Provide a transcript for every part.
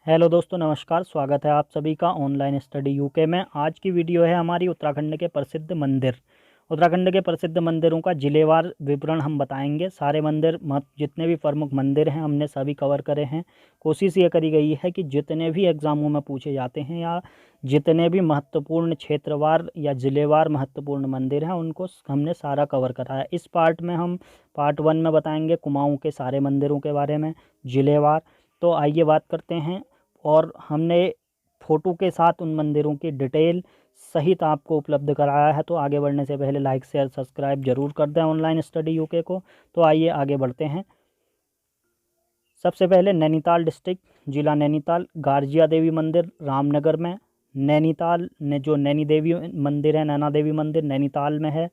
Hello दोस्तों, नमस्कार। स्वागत है आप सभी का ऑनलाइन स्टडी यूके में। आज की वीडियो है हमारी उत्तराखंड के प्रसिद्ध मंदिर। उत्तराखंड के प्रसिद्ध मंदिरों का जिलेवार विवरण हम बताएंगे। सारे मंदिर जितने भी प्रमुख मंदिर हैं हमने सभी कवर करे हैं। कोशिश ये करी गई है कि जितने भी एग्ज़ामों में पूछे जाते हैं या जितने भी महत्वपूर्ण क्षेत्रवार या जिलेवार महत्वपूर्ण मंदिर हैं उनको हमने सारा कवर करा है। इस पार्ट में हम पार्ट 1 में बताएंगे कुमाऊँ के सारे मंदिरों के बारे में जिलेवार। तो आइए बात करते हैं। और हमने फ़ोटो के साथ उन मंदिरों की डिटेल सहित आपको उपलब्ध कराया है। तो आगे बढ़ने से पहले लाइक शेयर सब्सक्राइब जरूर कर दें ऑनलाइन स्टडी यूके को। तो आइए आगे बढ़ते हैं। सबसे पहले नैनीताल डिस्ट्रिक्ट, जिला नैनीताल, गारजिया देवी मंदिर रामनगर में। नैनीताल ने जो नैनी देवी मंदिर है, नैना देवी मंदिर नैनीताल में है।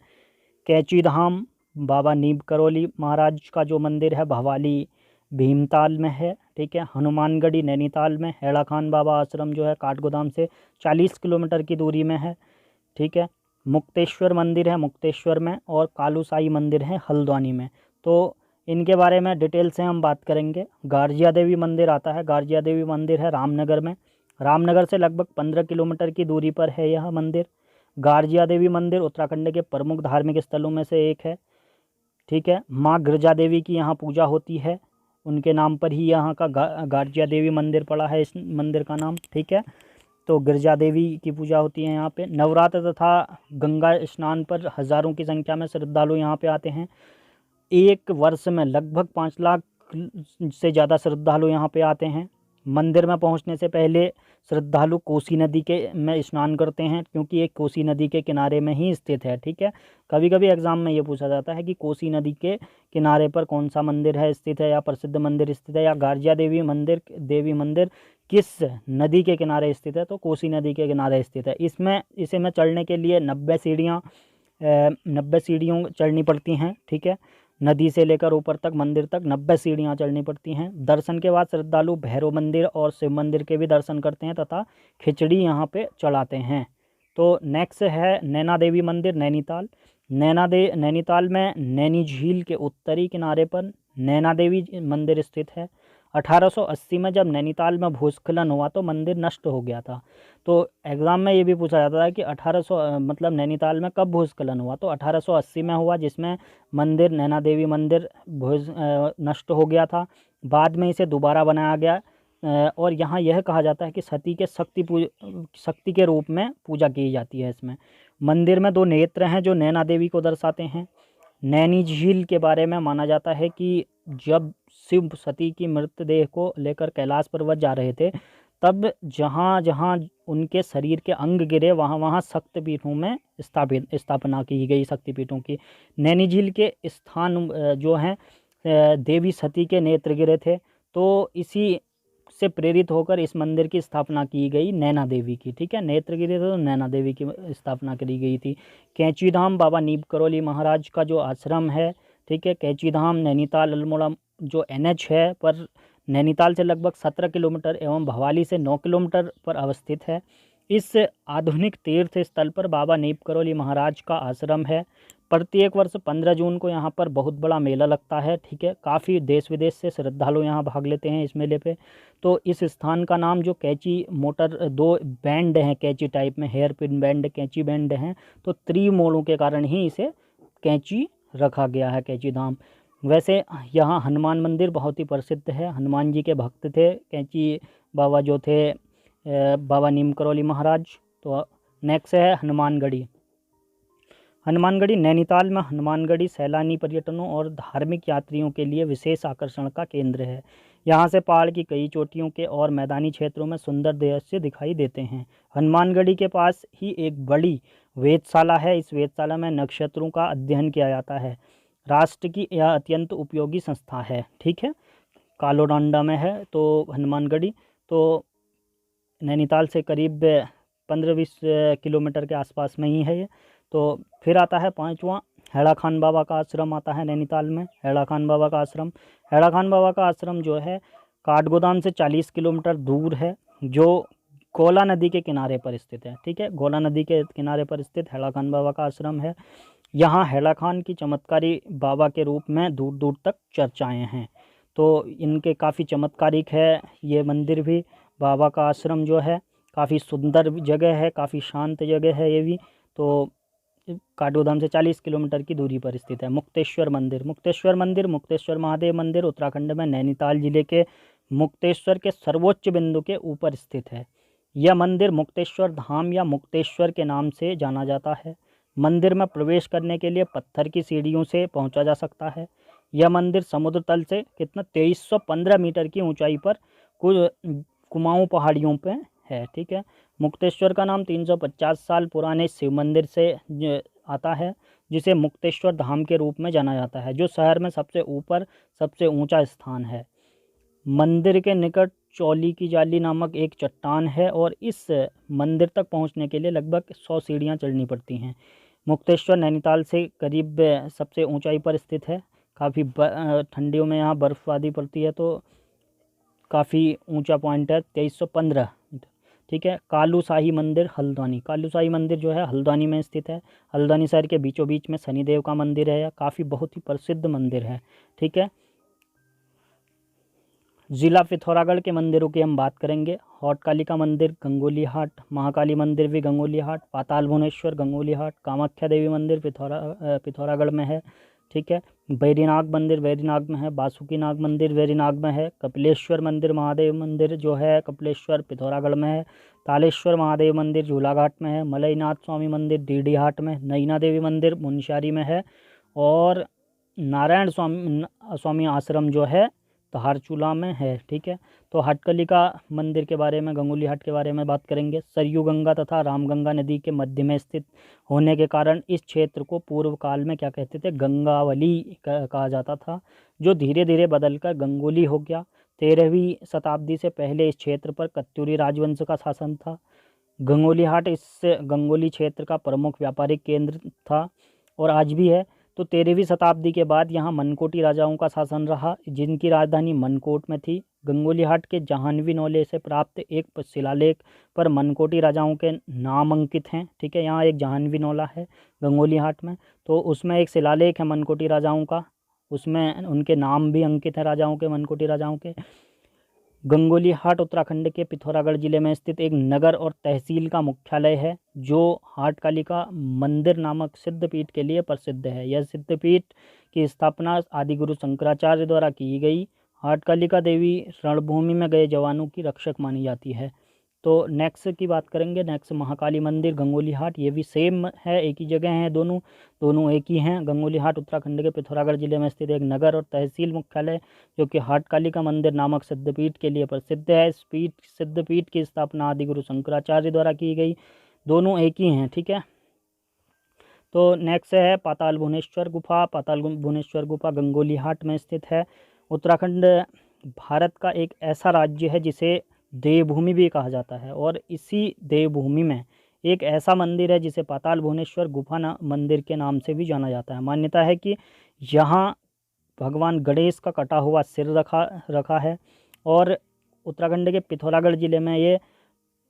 कैची धाम बाबा नीम करोली महाराज का जो मंदिर है भवाली भीमताल में है। ठीक है। हनुमानगढ़ी नैनीताल में। हेड़ा खान बाबा आश्रम जो है काठगोदाम से 40 किलोमीटर की दूरी में है। ठीक है। मुक्तेश्वर मंदिर है मुक्तेश्वर में, और कालूसाई मंदिर है हल्द्वानी में। तो इनके बारे में डिटेल से हम बात करेंगे। गारजिया देवी मंदिर आता है। गारजिया देवी मंदिर है रामनगर में। रामनगर से लगभग 15 किलोमीटर की दूरी पर है यह मंदिर। गारजिया देवी मंदिर उत्तराखंड के प्रमुख धार्मिक स्थलों में से एक है। ठीक है। माँ गिरजा देवी की यहाँ पूजा होती है। उनके नाम पर ही यहाँ का गारजिया देवी मंदिर पड़ा है, इस मंदिर का नाम। ठीक है। तो गिरजा देवी की पूजा होती है यहाँ पे। नवरात्र तथा गंगा स्नान पर हज़ारों की संख्या में श्रद्धालु यहाँ पे आते हैं। एक वर्ष में लगभग 5 लाख से ज़्यादा श्रद्धालु यहाँ पे आते हैं। मंदिर में पहुँचने से पहले श्रद्धालु कोसी नदी के में स्नान करते हैं, क्योंकि एक कोसी नदी के किनारे में ही स्थित है। ठीक है। कभी कभी एग्जाम में ये पूछा जाता है कि कोसी नदी के किनारे पर कौन सा मंदिर है स्थित है, या प्रसिद्ध मंदिर स्थित है, या गारजिया देवी मंदिर किस नदी के किनारे स्थित है। तो कोसी नदी के किनारे स्थित है। इसे में चढ़ने के लिए 90 सीढ़ियों चढ़नी पड़ती हैं। ठीक है। नदी से लेकर ऊपर तक मंदिर तक 90 सीढ़ियाँ चढ़नी पड़ती हैं। दर्शन के बाद श्रद्धालु भैरव मंदिर और शिव मंदिर के भी दर्शन करते हैं तथा खिचड़ी यहाँ पे चढ़ाते हैं। तो नेक्स्ट है नैना देवी मंदिर नैनीताल। नैनीताल में नैनी झील के उत्तरी किनारे पर नैना देवी मंदिर स्थित है। 1880 में जब नैनीताल में भूस्खलन हुआ तो मंदिर नष्ट हो गया था। तो एग्ज़ाम में ये भी पूछा जाता है कि 1800 मतलब नैनीताल में कब भूस्खलन हुआ। तो 1880 में हुआ, जिसमें मंदिर नैना देवी मंदिर नष्ट हो गया था। बाद में इसे दोबारा बनाया गया। और यहाँ यह कहा जाता है कि सती के शक्ति के रूप में पूजा की जाती है इसमें। मंदिर में 2 नेत्र हैं जो नैना देवी को दर्शाते हैं। नैनी झील के बारे में माना जाता है कि जब शिव सती की मृतदेह को लेकर कैलाश पर्वत जा रहे थे, तब जहाँ जहाँ उनके शरीर के अंग गिरे वहाँ वहाँ शक्तिपीठों में स्थापना की गई शक्तिपीठों की। नैनी झील के स्थान जो हैं देवी सती के नेत्र गिरे थे। तो इसी से प्रेरित होकर इस मंदिर की स्थापना की गई नैना देवी की। ठीक है। नेत्र गिरे थे तो नैना देवी की स्थापना करी गई थी। कैंची धाम बाबा नीम करोली महाराज का जो आश्रम है। ठीक है। कैंची धाम नैनीताल अल्मोड़ा जो NH है पर नैनीताल से लगभग 17 किलोमीटर एवं भवाली से 9 किलोमीटर पर अवस्थित है। इस आधुनिक तीर्थ स्थल पर बाबा नीम करोली महाराज का आश्रम है। प्रत्येक वर्ष 15 जून को यहाँ पर बहुत बड़ा मेला लगता है। ठीक है। काफ़ी देश विदेश से श्रद्धालु यहाँ भाग लेते हैं इस मेले पे। तो इस स्थान का नाम जो कैंची मोटर 2 बैंड हैं कैंची टाइप में, हेयर पिन बैंड कैंची बैंड हैं, तो मोड़ों के कारण ही इसे कैंची रखा गया है, कैंची धाम। वैसे यहाँ हनुमान मंदिर बहुत ही प्रसिद्ध है। हनुमान जी के भक्त थे कैंची बाबा जो थे बाबा नीम करोली महाराज। तो नेक्स्ट है हनुमानगढ़ी। हनुमानगढ़ी नैनीताल में हनुमानगढ़ी सैलानी पर्यटनों और धार्मिक यात्रियों के लिए विशेष आकर्षण का केंद्र है। यहाँ से पहाड़ की कई चोटियों के और मैदानी क्षेत्रों में सुंदर दृश्य दिखाई देते हैं। हनुमानगढ़ी के पास ही एक बड़ी वेधशाला है। इस वेधशाला में नक्षत्रों का अध्ययन किया जाता है। राष्ट्र की यह अत्यंत उपयोगी संस्था है। ठीक है। कालोडांडा में है तो हनुमानगढ़ी। तो नैनीताल से करीब 15-20 किलोमीटर के आसपास में ही है ये। तो फिर आता है 5वां, हेड़ा खान बाबा का आश्रम आता है नैनीताल में। हेड़ा खान बाबा का आश्रम, हेड़ा खान बाबा का आश्रम जो है काठगोदाम से 40 किलोमीटर दूर है, जो कोला नदी के किनारे पर स्थित है। ठीक है। गोला नदी के किनारे पर स्थित हेड़ा खान बाबा का आश्रम है। यहाँ हेड़ा खान की चमत्कारी बाबा के रूप में दूर दूर तक चर्चाएँ हैं। तो इनके काफ़ी चमत्कारिक है ये मंदिर भी। बाबा का आश्रम जो है काफ़ी सुंदर जगह है, काफ़ी शांत जगह है ये भी। तो काठगोदाम से 40 किलोमीटर की दूरी पर स्थित है। मुक्तेश्वर मंदिर, मुक्तेश्वर मंदिर, मुक्तेश्वर महादेव मंदिर उत्तराखंड में नैनीताल जिले के मुक्तेश्वर के सर्वोच्च बिंदु के ऊपर स्थित है। यह मंदिर मुक्तेश्वर धाम या मुक्तेश्वर के नाम से जाना जाता है। मंदिर में प्रवेश करने के लिए पत्थर की सीढ़ियों से पहुंचा जा सकता है। यह मंदिर समुद्र तल से कितना 2315 मीटर की ऊंचाई पर कुछ कुमाऊं पहाड़ियों पे है। ठीक है। मुक्तेश्वर का नाम 350 साल पुराने शिव मंदिर से आता है, जिसे मुक्तेश्वर धाम के रूप में जाना जाता है, जो शहर में सबसे ऊपर सबसे ऊंचा स्थान है। मंदिर के निकट चौली की जाली नामक एक चट्टान है और इस मंदिर तक पहुंचने के लिए लगभग 100 सीढ़ियां चढ़नी पड़ती हैं। मुक्तेश्वर नैनीताल से करीब सबसे ऊंचाई पर स्थित है। काफ़ी ठंडियों में यहाँ बर्फ़बारी पड़ती है, तो काफ़ी ऊंचा पॉइंट है, 2315 मीटर। ठीक है। कालूशाही मंदिर हल्द्वानी, कालूशाही मंदिर जो है हल्द्वानी में स्थित है। हल्द्वानी शहर के बीचों बीच में शनिदेव का मंदिर है, काफ़ी बहुत ही प्रसिद्ध मंदिर है। ठीक है। जिला पिथौरागढ़ के मंदिरों की हम बात करेंगे। हॉट कालिका मंदिर गंगोली हाट, महाकाली मंदिर भी गंगोली हाट, पाताल भुवनेश्वर गंगोली हाट, कामाख्या देवी मंदिर पिथौरागढ़ में है। ठीक है। बैरीनाग मंदिर बैरीनाग में है, बासुकीनाग मंदिर बैरीनाग में है, कपिलेश्वर मंदिर महादेव मंदिर जो है कपिलेश्वर पिथौरागढ़ में है, तालेश्वर महादेव मंदिर झूलाघाट में है, मलईनाथ स्वामी मंदिर डीडी हाट में, नैना देवी मंदिर मुनस्यारी में है, और नारायण स्वामी आश्रम जो है धारचूला में है। ठीक है। तो हटकलिका मंदिर के बारे में, गंगोली हाट के बारे में बात करेंगे। सरयू गंगा तथा रामगंगा नदी के मध्य में स्थित होने के कारण इस क्षेत्र को पूर्व काल में क्या कहते थे, गंगावली कहा जाता था, जो धीरे धीरे बदलकर गंगोली हो गया। 13वीं शताब्दी से पहले इस क्षेत्र पर कत्यूरी राजवंश का शासन था। गंगोली हाट इस गंगोली क्षेत्र का प्रमुख व्यापारिक केंद्र था और आज भी है। तो 13वीं शताब्दी के बाद यहाँ मनकोटी राजाओं का शासन रहा, जिनकी राजधानी मनकोट में थी। गंगोली हाट के जाह्नवी नौले से प्राप्त एक शिलालेख पर मनकोटी राजाओं के नाम अंकित हैं। ठीक है। यहाँ एक जाह्नवी नौला है गंगोली हाट में, तो उसमें एक शिलालेख है मनकोटी राजाओं का, उसमें उनके नाम भी अंकित हैं राजाओं के, मनकोटी राजाओं के। गंगोली हाट उत्तराखंड के पिथौरागढ़ जिले में स्थित एक नगर और तहसील का मुख्यालय है, जो हाट कालिका मंदिर नामक सिद्धपीठ के लिए प्रसिद्ध है। यह सिद्धपीठ की स्थापना आदिगुरु शंकराचार्य द्वारा की गई। हाट कालिका देवी रणभूमि में गए जवानों की रक्षक मानी जाती है। तो नेक्स्ट की बात करेंगे। नेक्स्ट महाकाली मंदिर गंगोली हाट, ये भी सेम है, एक ही जगह है, दोनों एक ही हैं। गंगोली हाट उत्तराखंड के पिथौरागढ़ जिले में स्थित एक नगर और तहसील मुख्यालय, जो कि हाट कालिका मंदिर नामक सिद्धपीठ के लिए प्रसिद्ध है। इस सिद्धपीठ की स्थापना आदिगुरु शंकराचार्य द्वारा की गई। दोनों एक ही हैं। ठीक है। तो नेक्स्ट है पाताल भुवनेश्वर गुफा। पाताल भुवनेश्वर गुफा गंगोली हाट में स्थित है। उत्तराखंड भारत का एक ऐसा राज्य है जिसे देवभूमि भी कहा जाता है, और इसी देवभूमि में एक ऐसा मंदिर है जिसे पाताल भुवनेश्वर गुफा मंदिर के नाम से भी जाना जाता है। मान्यता है कि यहाँ भगवान गणेश का कटा हुआ सिर रखा है, और उत्तराखंड के पिथौरागढ़ जिले में ये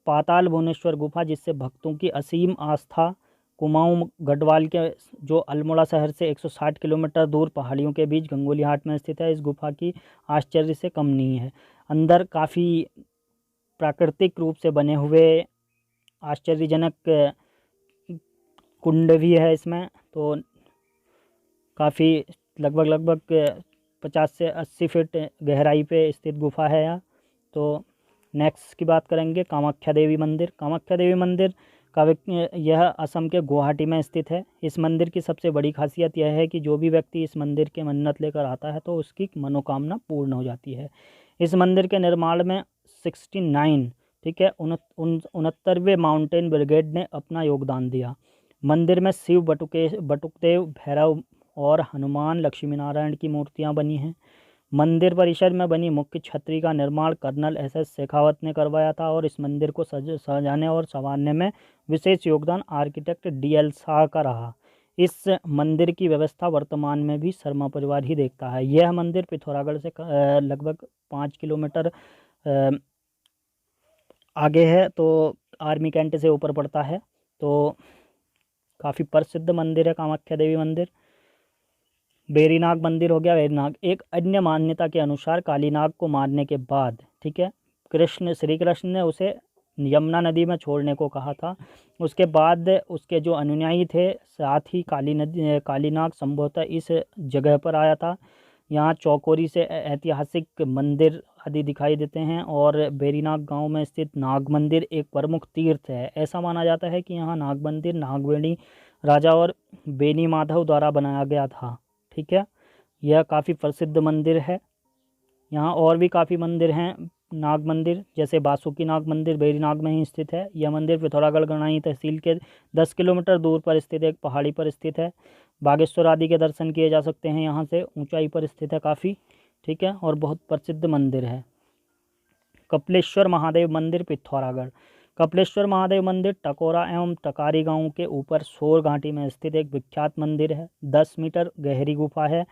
पाताल भुवनेश्वर गुफा, जिससे भक्तों की असीम आस्था, कुमाऊं गढ़वाल के जो अल्मोड़ा शहर से 160 किलोमीटर दूर पहाड़ियों के बीच गंगोली हाट में स्थित है। इस गुफा की आश्चर्य से कम नहीं है। अंदर काफ़ी प्राकृतिक रूप से बने हुए आश्चर्यजनक कुंड भी है इसमें। तो काफ़ी लगभग 50 से 80 फीट गहराई पे स्थित गुफा है यहाँ। तो नेक्स्ट की बात करेंगे कामाख्या देवी मंदिर। कामाख्या देवी मंदिर का यह असम के गुवाहाटी में स्थित है। इस मंदिर की सबसे बड़ी खासियत यह है कि जो भी व्यक्ति इस मंदिर के मन्नत लेकर आता है तो उसकी मनोकामना पूर्ण हो जाती है। इस मंदिर के निर्माण में 69 ठीक है 69वें माउंटेन ब्रिगेड ने अपना योगदान दिया। मंदिर में शिव बटुकदेव भैरव और हनुमान लक्ष्मी नारायण की मूर्तियां बनी हैं। मंदिर परिसर में बनी मुख्य छतरी का निर्माण कर्नल SS शेखावत ने करवाया था, और इस मंदिर को सजाने और संवारने में विशेष योगदान आर्किटेक्ट DL शाह का रहा। इस मंदिर की व्यवस्था वर्तमान में भी शर्मा परिवार ही देखता है। यह मंदिर पिथौरागढ़ से लगभग 5 किलोमीटर आगे है, तो आर्मी कैंट से ऊपर पड़ता है। तो काफ़ी प्रसिद्ध मंदिर है कामाख्या देवी मंदिर। बेरीनाग मंदिर हो गया। बेरीनाग एक अन्य मान्यता के अनुसार कालीनाग को मारने के बाद ठीक है श्री कृष्ण ने उसे यमुना नदी में छोड़ने को कहा था। उसके बाद उसके जो अनुयायी थे, साथ ही कालीनाग संभवतः इस जगह पर आया था। यहाँ चौकोरी से ऐतिहासिक मंदिर आदि दिखाई देते हैं और बेरीनाग गांव में स्थित नाग मंदिर एक प्रमुख तीर्थ है। ऐसा माना जाता है कि यहाँ नाग मंदिर नागवेणी राजा और बेनी माधव द्वारा बनाया गया था। ठीक है, यह काफ़ी प्रसिद्ध मंदिर है। यहाँ और भी काफ़ी मंदिर हैं नाग मंदिर, जैसे बासुकी नाग मंदिर बेरीनाग में ही स्थित है। यह मंदिर पिथौरागढ़ गणाई तहसील के 10 किलोमीटर दूर पर स्थित एक पहाड़ी पर स्थित है। बागेश्वर आदि के दर्शन किए जा सकते हैं, यहाँ से ऊंचाई पर स्थित है काफ़ी। ठीक है, और बहुत प्रसिद्ध मंदिर है। कपिलेश्वर महादेव मंदिर पिथौरागढ़। कपिलेश्वर महादेव मंदिर टकोरा एवं टकारी गांव के ऊपर सोर घाटी में स्थित एक विख्यात मंदिर है। 10 मीटर गहरी गुफा है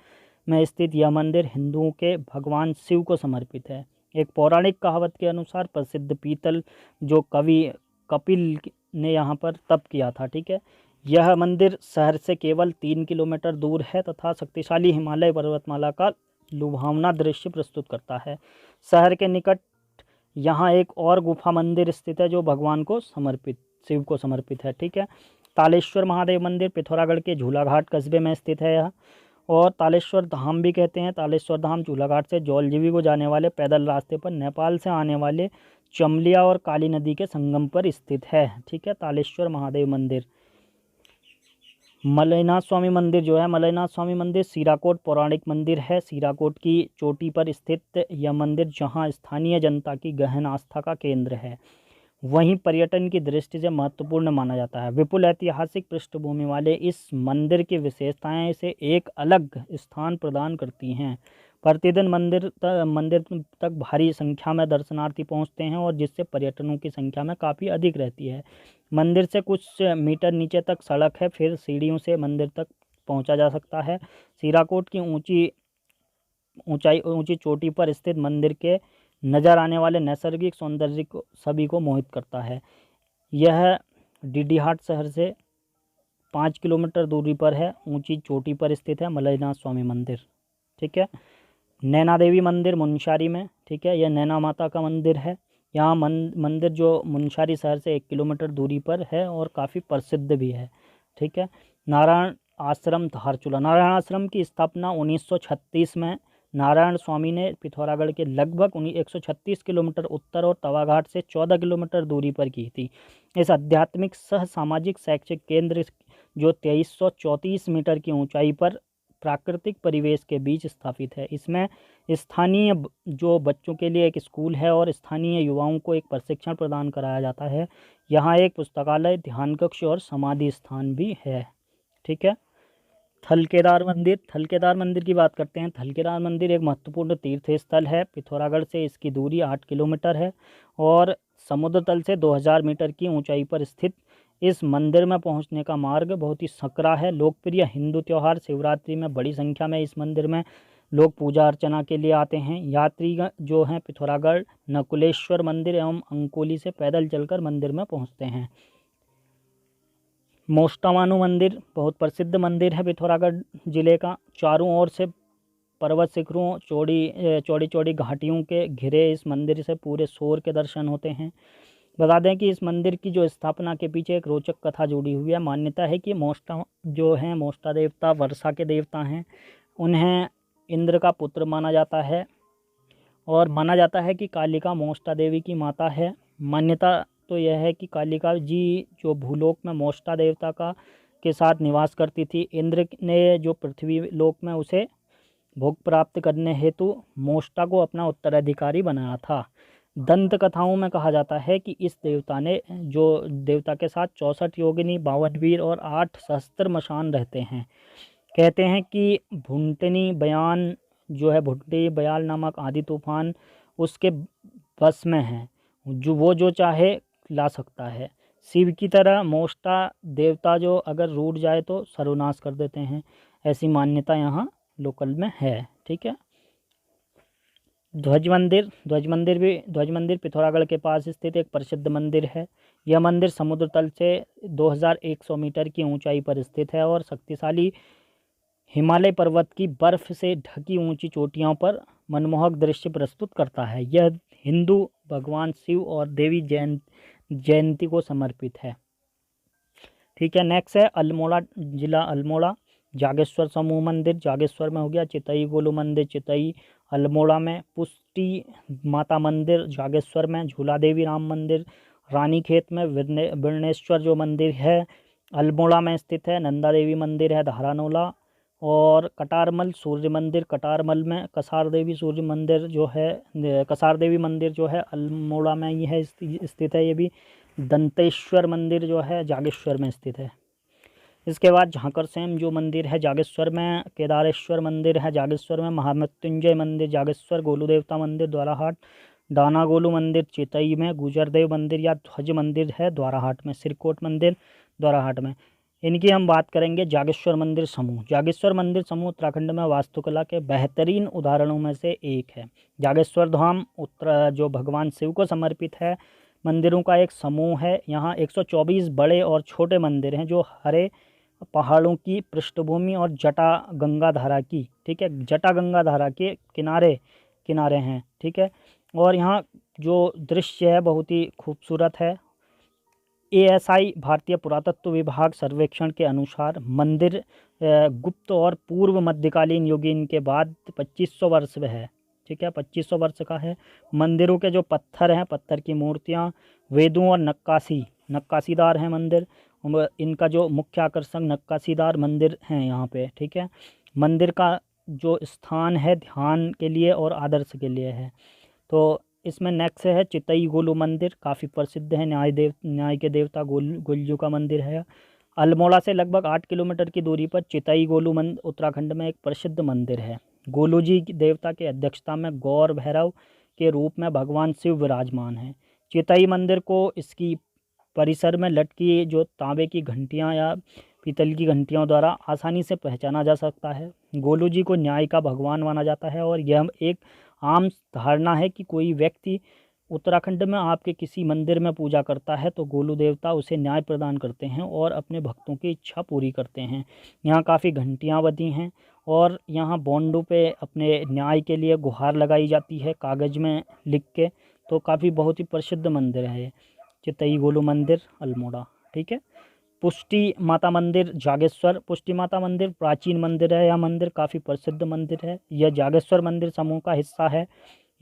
में स्थित यह मंदिर हिंदुओं के भगवान शिव को समर्पित है। एक पौराणिक कहावत के अनुसार प्रसिद्ध पीतल जो कवि कपिल ने यहाँ पर तप किया था। ठीक है, यह मंदिर शहर से केवल 3 किलोमीटर दूर है तथा शक्तिशाली हिमालय पर्वतमाला का लुभावना दृश्य प्रस्तुत करता है। शहर के निकट यहाँ एक और गुफा मंदिर स्थित है जो भगवान को समर्पित, शिव को समर्पित है। ठीक है, तालेश्वर महादेव मंदिर पिथौरागढ़ के झूलाघाट कस्बे में स्थित है यह, और तालेश्वर धाम भी कहते हैं। तालेश्वर धाम झूलाघाट से जौलजीबी को जाने वाले पैदल रास्ते पर नेपाल से आने वाले चमलिया और काली नदी के संगम पर स्थित है। ठीक है, तालेश्वर महादेव मंदिर। मलयनाथ स्वामी मंदिर जो है, मलयनाथ स्वामी मंदिर सीराकोट पौराणिक मंदिर है। सीराकोट की चोटी पर स्थित यह मंदिर जहां स्थानीय जनता की गहन आस्था का केंद्र है, वहीं पर्यटन की दृष्टि से महत्वपूर्ण माना जाता है। विपुल ऐतिहासिक पृष्ठभूमि वाले इस मंदिर की विशेषताएं इसे एक अलग स्थान प्रदान करती हैं। प्रतिदिन मंदिर तक भारी संख्या में दर्शनार्थी पहुंचते हैं और जिससे पर्यटकों की संख्या में काफ़ी अधिक रहती है। मंदिर से कुछ मीटर नीचे तक सड़क है, फिर सीढ़ियों से मंदिर तक पहुंचा जा सकता है। सीराकोट की ऊंची चोटी पर स्थित मंदिर के नज़र आने वाले नैसर्गिक सौंदर्य को सभी को मोहित करता है। यह डीडीहाट शहर से 5 किलोमीटर दूरी पर है, ऊंची चोटी पर स्थित है मलयनाथ स्वामी मंदिर। ठीक है, नैना देवी मंदिर मुनस्यारी में। ठीक है, यह नैना माता का मंदिर है। यहाँ मंदिर जो मुनस्यारी शहर से 1 किलोमीटर दूरी पर है और काफ़ी प्रसिद्ध भी है। ठीक है, नारायण आश्रम धारचूला। नारायण आश्रम की स्थापना 1936 में नारायण स्वामी ने पिथौरागढ़ के लगभग 136 किलोमीटर उत्तर और तवाघाट से 14 किलोमीटर दूरी पर की थी। इस आध्यात्मिक सह सामाजिक शैक्षिक केंद्र जो 2334 मीटर की ऊंचाई पर प्राकृतिक परिवेश के बीच स्थापित है, इसमें स्थानीय जो बच्चों के लिए एक स्कूल है और स्थानीय युवाओं को एक प्रशिक्षण प्रदान कराया जाता है। यहाँ एक पुस्तकालय, ध्यान कक्ष और समाधि स्थान भी है। ठीक है, थलकेदार मंदिर। थलकेदार मंदिर की बात करते हैं। थलकेदार मंदिर एक महत्वपूर्ण तीर्थ स्थल है। पिथौरागढ़ से इसकी दूरी 8 किलोमीटर है और समुद्र तल से 2000 मीटर की ऊंचाई पर स्थित इस मंदिर में पहुंचने का मार्ग बहुत ही सकरा है। लोकप्रिय हिंदू त्यौहार शिवरात्रि में बड़ी संख्या में इस मंदिर में लोग पूजा अर्चना के लिए आते हैं। यात्री जो हैं पिथौरागढ़ नकुलेश्वर मंदिर एवं अंकोली से पैदल चलकर मंदिर में पहुंचते हैं। मोष्टामानु मंदिर बहुत प्रसिद्ध मंदिर है पिथौरागढ़ जिले का। चारों ओर से पर्वत शिखरों चौड़ी चौड़ी घाटियों के घिरे इस मंदिर से पूरे सोर के दर्शन होते हैं। बता दें कि इस मंदिर की जो स्थापना के पीछे एक रोचक कथा जुड़ी हुई है। मान्यता है कि मोष्टा जो हैं, मोष्टा देवता वर्षा के देवता हैं, उन्हें इंद्र का पुत्र माना जाता है और माना जाता है कि कालिका मोष्टा देवी की माता है। मान्यता तो यह है कि कालिका जी जो भूलोक में मोष्टा देवता के साथ निवास करती थी, इंद्र ने जो पृथ्वी लोक में उसे भोग प्राप्त करने हेतु मोष्टा को अपना उत्तराधिकारी बनाया था। दंत कथाओं में कहा जाता है कि इस देवता के साथ 64 योगिनी, 52 वीर और 8 सहस्त्र मशान रहते हैं। कहते हैं कि भुंटनी बयान जो है, भुंटी बयाल नामक आदि तूफान उसके बस में है, जो चाहे ला सकता है। शिव की तरह मोष्टा देवता जो अगर रूठ जाए तो सर्वनाश कर देते हैं, ऐसी मान्यता यहाँ लोकल में है। ठीक है, ध्वज मंदिर पिथौरागढ़ के पास स्थित एक प्रसिद्ध मंदिर है। यह मंदिर समुद्र तल से 2100 मीटर की ऊंचाई पर स्थित है और शक्तिशाली हिमालय पर्वत की बर्फ से ढकी ऊंची चोटियों पर मनमोहक दृश्य प्रस्तुत करता है। यह हिंदू भगवान शिव और देवी जयंती को समर्पित है। ठीक है, नेक्स्ट है अल्मोड़ा, जिला अल्मोड़ा। जागेश्वर समूह मंदिर जागेश्वर में हो गया। चितई गोलू मंदिर चितई अल्मोड़ा में। पुष्टि माता मंदिर जागेश्वर में। झूला देवी राम मंदिर रानीखेत में। बिरनेश्वर जो मंदिर है अल्मोड़ा में स्थित है। नंदा देवी मंदिर है धारानोला। और कटारमल सूर्य मंदिर कटारमल में। कसार देवी सूर्य मंदिर जो है कसार देवी मंदिर जो है अल्मोड़ा में ही है स्थित है ये भी। दंतेश्वर मंदिर जो है जागेश्वर में स्थित है। इसके बाद झांकरसेन जो मंदिर है जागेश्वर में। केदारेश्वर मंदिर है जागेश्वर में। महामृत्युंजय मंदिर जागेश्वर। गोलू देवता मंदिर द्वाराहाट। दाना गोलू मंदिर चितई में। गुजरदेव मंदिर या ध्वज मंदिर है द्वाराहाट में। सिरकोट मंदिर द्वाराहाट में। इनकी हम बात करेंगे। जागेश्वर मंदिर समूह जागेश्वर मंदिर समूह उत्तराखंड में वास्तुकला के बेहतरीन उदाहरणों में से एक है। जागेश्वर धाम जो भगवान शिव को समर्पित है मंदिरों का एक समूह है। यहाँ 124 बड़े और छोटे मंदिर हैं जो हरे पहाड़ों की पृष्ठभूमि और जटा गंगा धारा की, ठीक है, जटा गंगा धारा के किनारे किनारे हैं। ठीक है, और यहाँ जो दृश्य है बहुत ही खूबसूरत है। ASI भारतीय पुरातत्व विभाग सर्वेक्षण के अनुसार मंदिर गुप्त और पूर्व मध्यकालीन युगीन के बाद 2500 वर्ष में है। ठीक है, 2500 वर्ष का है। मंदिरों के जो पत्थर हैं, पत्थर की मूर्तियां, वेदों और नक्काशीदार हैं मंदिर। इनका जो मुख्य आकर्षण नक्काशीदार मंदिर हैं यहाँ पे। ठीक है, मंदिर का जो स्थान है ध्यान के लिए और आदर्श के लिए है। तो इसमें नेक्स्ट है चितई गोलू मंदिर, काफ़ी प्रसिद्ध है। न्याय के देवता गोलजू का मंदिर है। अल्मोड़ा से लगभग 8 किलोमीटर की दूरी पर चितई गोलू मंदिर उत्तराखंड में एक प्रसिद्ध मंदिर है। गोलू जी देवता की अध्यक्षता में गौर भैरव के रूप में भगवान शिव विराजमान है। चितई मंदिर को इसकी परिसर में लटकी जो तांबे की घंटियां या पीतल की घंटियों द्वारा आसानी से पहचाना जा सकता है। गोलू जी को न्याय का भगवान माना जाता है और यह एक आम धारणा है कि कोई व्यक्ति उत्तराखंड में आपके किसी मंदिर में पूजा करता है तो गोलू देवता उसे न्याय प्रदान करते हैं और अपने भक्तों की इच्छा पूरी करते हैं। यहाँ काफ़ी घंटियाँ बजी हैं और यहाँ बोंडू पे अपने न्याय के लिए गुहार लगाई जाती है कागज़ में लिख के। तो काफ़ी बहुत ही प्रसिद्ध मंदिर है ये चितई गोलू मंदिर अल्मोड़ा। ठीक है, पुष्टि माता मंदिर जागेश्वर। पुष्टि माता मंदिर प्राचीन मंदिर है। यह मंदिर काफ़ी प्रसिद्ध मंदिर है। यह जागेश्वर मंदिर समूह का हिस्सा है।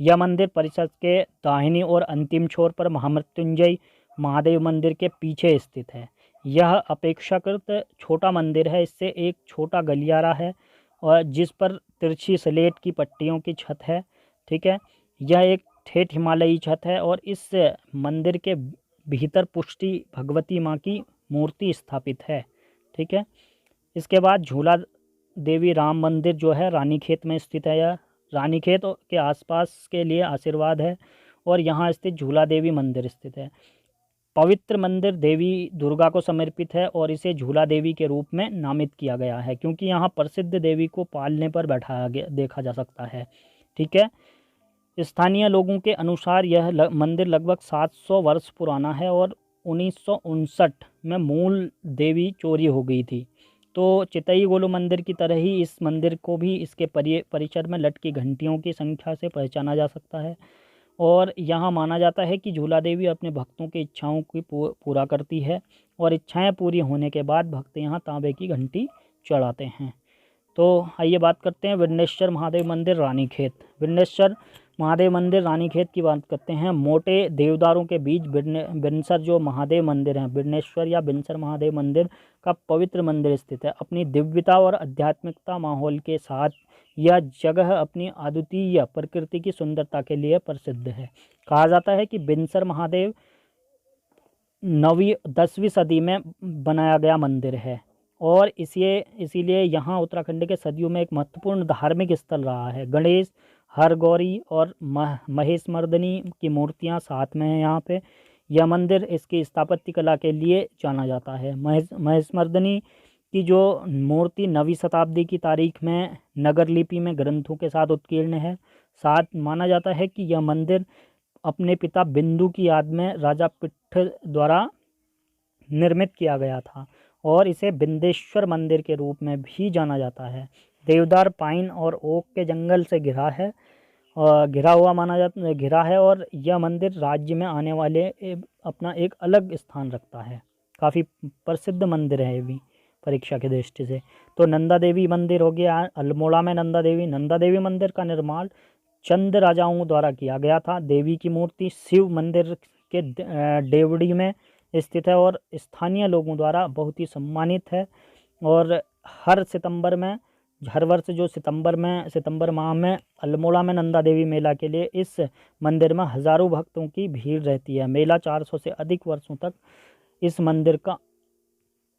यह मंदिर परिसर के दाहिनी और अंतिम छोर पर महामृत्युंजय महादेव मंदिर के पीछे स्थित है। यह अपेक्षाकृत छोटा मंदिर है। इससे एक छोटा गलियारा है और जिस पर तिरछी स्लेट की पट्टियों की छत है। ठीक है, यह एक ठेठ हिमालयी छत है और इस मंदिर के भीतर पुष्टि भगवती माँ की मूर्ति स्थापित है। ठीक है, इसके बाद झूला देवी राम मंदिर जो है रानीखेत में स्थित है। यह रानीखेत के आसपास के लिए आशीर्वाद है और यहाँ स्थित झूला देवी मंदिर स्थित है। पवित्र मंदिर देवी दुर्गा को समर्पित है और इसे झूला देवी के रूप में नामित किया गया है क्योंकि यहाँ प्रसिद्ध देवी को पालने पर बैठाया गया देखा जा सकता है। ठीक है, स्थानीय लोगों के अनुसार यह मंदिर लगभग 700 वर्ष पुराना है और 1959 में मूल देवी चोरी हो गई थी। तो चितई गोलू मंदिर की तरह ही इस मंदिर को भी इसके परिसर में लटकी घंटियों की संख्या से पहचाना जा सकता है और यहाँ माना जाता है कि झूला देवी अपने भक्तों की इच्छाओं की पूरा करती है और इच्छाएं पूरी होने के बाद भक्त यहाँ तांबे की घंटी चढ़ाते हैं। तो आइए बात करते हैं बिरनेश्वर महादेव मंदिर रानीखेत। बिरनेश्वर महादेव मंदिर रानीखेत की बात करते हैं। मोटे देवदारों के बीच बिरनेश्वर जो महादेव मंदिर है, बिरनेश्वर या बिनसर महादेव मंदिर का पवित्र मंदिर स्थित है। अपनी दिव्यता और आध्यात्मिकता माहौल के साथ यह जगह अपनी अद्वितीय प्रकृति की सुंदरता के लिए प्रसिद्ध है। कहा जाता है कि बिनसर महादेव 10वीं सदी में बनाया गया मंदिर है और इसीलिए यहाँ उत्तराखंड के सदियों में एक महत्वपूर्ण धार्मिक स्थल रहा है। गणेश, हरगौरी और महेशमर्दिनी की मूर्तियाँ साथ में हैं यहाँ पे। यह मंदिर इसकी स्थापत्य कला के लिए जाना जाता है। महेशमर्दिनी की जो मूर्ति 9वीं शताब्दी की तारीख में नगर लिपि में ग्रंथों के साथ उत्कीर्ण है। साथ माना जाता है कि यह मंदिर अपने पिता बिंदु की याद में राजा पिट्ठ द्वारा निर्मित किया गया था और इसे बिंदेश्वर मंदिर के रूप में भी जाना जाता है। देवदार, पाइन और ओक के जंगल से घिरा है और घिरा है और यह मंदिर राज्य में आने वाले अपना एक अलग स्थान रखता है। काफ़ी प्रसिद्ध मंदिर है ये भी परीक्षा की दृष्टि से। तो नंदा देवी मंदिर हो गया अल्मोड़ा में। नंदा देवी मंदिर का निर्माण चंद राजाओं द्वारा किया गया था। देवी की मूर्ति शिव मंदिर के देवड़ी में स्थित है और स्थानीय लोगों द्वारा बहुत ही सम्मानित है। और हर वर्ष जो सितंबर माह में अल्मोड़ा में नंदा देवी मेला के लिए इस मंदिर में हजारों भक्तों की भीड़ रहती है। मेला 400 से अधिक वर्षों तक इस मंदिर का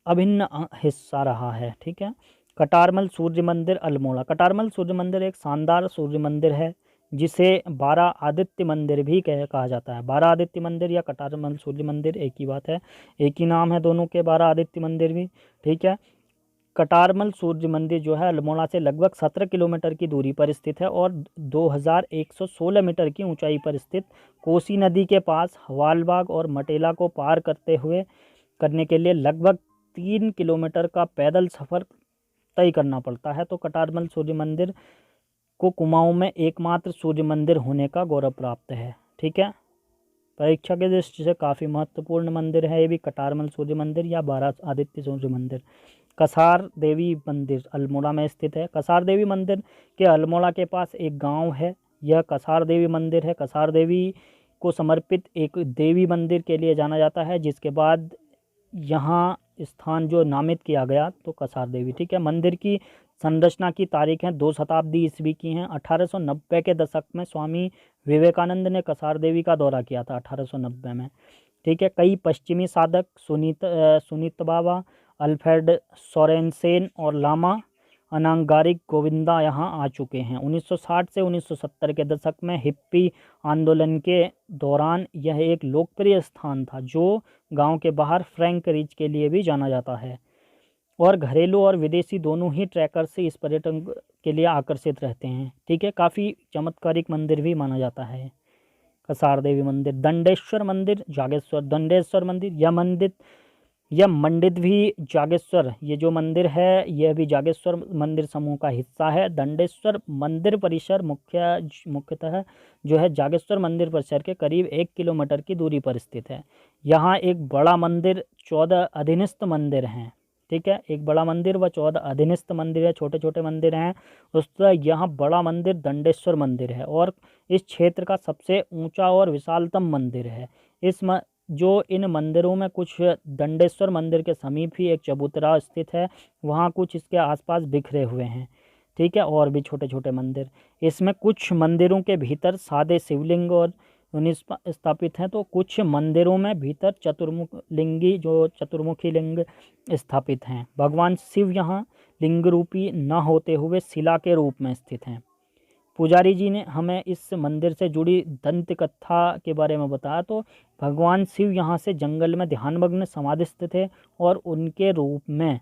अभिन्न हिस्सा रहा है। ठीक है। कटारमल सूर्य मंदिर अल्मोड़ा। कटारमल सूर्य मंदिर एक शानदार सूर्य मंदिर है जिसे 12 आदित्य मंदिर भी कहा जाता है। 12 आदित्य मंदिर या कटारमल सूर्य मंदिर एक ही बात है, एक ही नाम है दोनों के, 12 आदित्य मंदिर भी। ठीक है। कटारमल सूर्य मंदिर जो है अल्मोड़ा से लगभग 17 किलोमीटर की दूरी पर स्थित है और 2116 मीटर की ऊंचाई पर स्थित कोसी नदी के पास हवालबाग और मटेला को पार करने के लिए लगभग 3 किलोमीटर का पैदल सफ़र तय करना पड़ता है। तो कटारमल सूर्य मंदिर को कुमाऊं में एकमात्र सूर्य मंदिर होने का गौरव प्राप्त है। ठीक है। परीक्षा की दृष्टि से काफ़ी महत्वपूर्ण मंदिर है ये भी, कटारमल सूर्य मंदिर या 12 आदित्य सूर्य मंदिर। कसार देवी मंदिर अल्मोड़ा में स्थित है। कसार देवी मंदिर के अल्मोड़ा के पास एक गांव है, यह कसार देवी मंदिर है। कसार देवी को समर्पित एक देवी मंदिर के लिए जाना जाता है, जिसके बाद यहाँ स्थान जो नामित किया गया तो कसार देवी। ठीक है। मंदिर की संरचना की तारीख है 2 शताब्दी ईस्वी की हैं। 1890 के दशक में स्वामी विवेकानंद ने कसार देवी का दौरा किया था 1890 में। ठीक है। कई पश्चिमी साधक सुनीत बाबा, अल्फ्रेड सोरेनसेन और लामा अनांगारिक गोविंदा यहाँ आ चुके हैं। 1960 से 1970 के दशक में हिप्पी आंदोलन के दौरान यह एक लोकप्रिय स्थान था जो गांव के बाहर फ्रैंक रिज के लिए भी जाना जाता है और घरेलू और विदेशी दोनों ही ट्रैकर से इस पर्यटन के लिए आकर्षित रहते हैं। ठीक है। काफ़ी चमत्कारिक मंदिर भी माना जाता है कसार देवी मंदिर। दंडेश्वर मंदिर जागेश्वर। दंडेश्वर मंदिर यह मंडित भी जागेश्वर, ये जो मंदिर है यह भी जागेश्वर मंदिर समूह का हिस्सा है। दंडेश्वर मंदिर परिसर मुख्यतः जो है जागेश्वर मंदिर परिसर के करीब 1 किलोमीटर की दूरी पर स्थित है। यहाँ एक बड़ा मंदिर 14 अधीनस्थ मंदिर हैं। ठीक है। एक बड़ा मंदिर व 14 अधीनस्थ मंदिर है, छोटे छोटे मंदिर हैं। उस तरह यहाँ बड़ा मंदिर दंडेश्वर मंदिर है और इस क्षेत्र का सबसे ऊंचा और विशालतम मंदिर है। इन मंदिरों में कुछ दंडेश्वर मंदिर के समीप ही एक चबूतरा स्थित है, वहाँ कुछ इसके आसपास बिखरे हुए हैं। ठीक है। और भी छोटे छोटे मंदिर। इसमें कुछ मंदिरों के भीतर सादे शिवलिंग और स्थापित हैं, तो कुछ मंदिरों में भीतर चतुर्मुखी लिंग स्थापित हैं। भगवान शिव यहाँ लिंग रूपी न होते हुए शिला के रूप में स्थित हैं। पुजारी जी ने हमें इस मंदिर से जुड़ी दंत कथा के बारे में बताया। तो भगवान शिव यहाँ से जंगल में ध्यानमग्न समाधिस्थ थे और उनके रूप में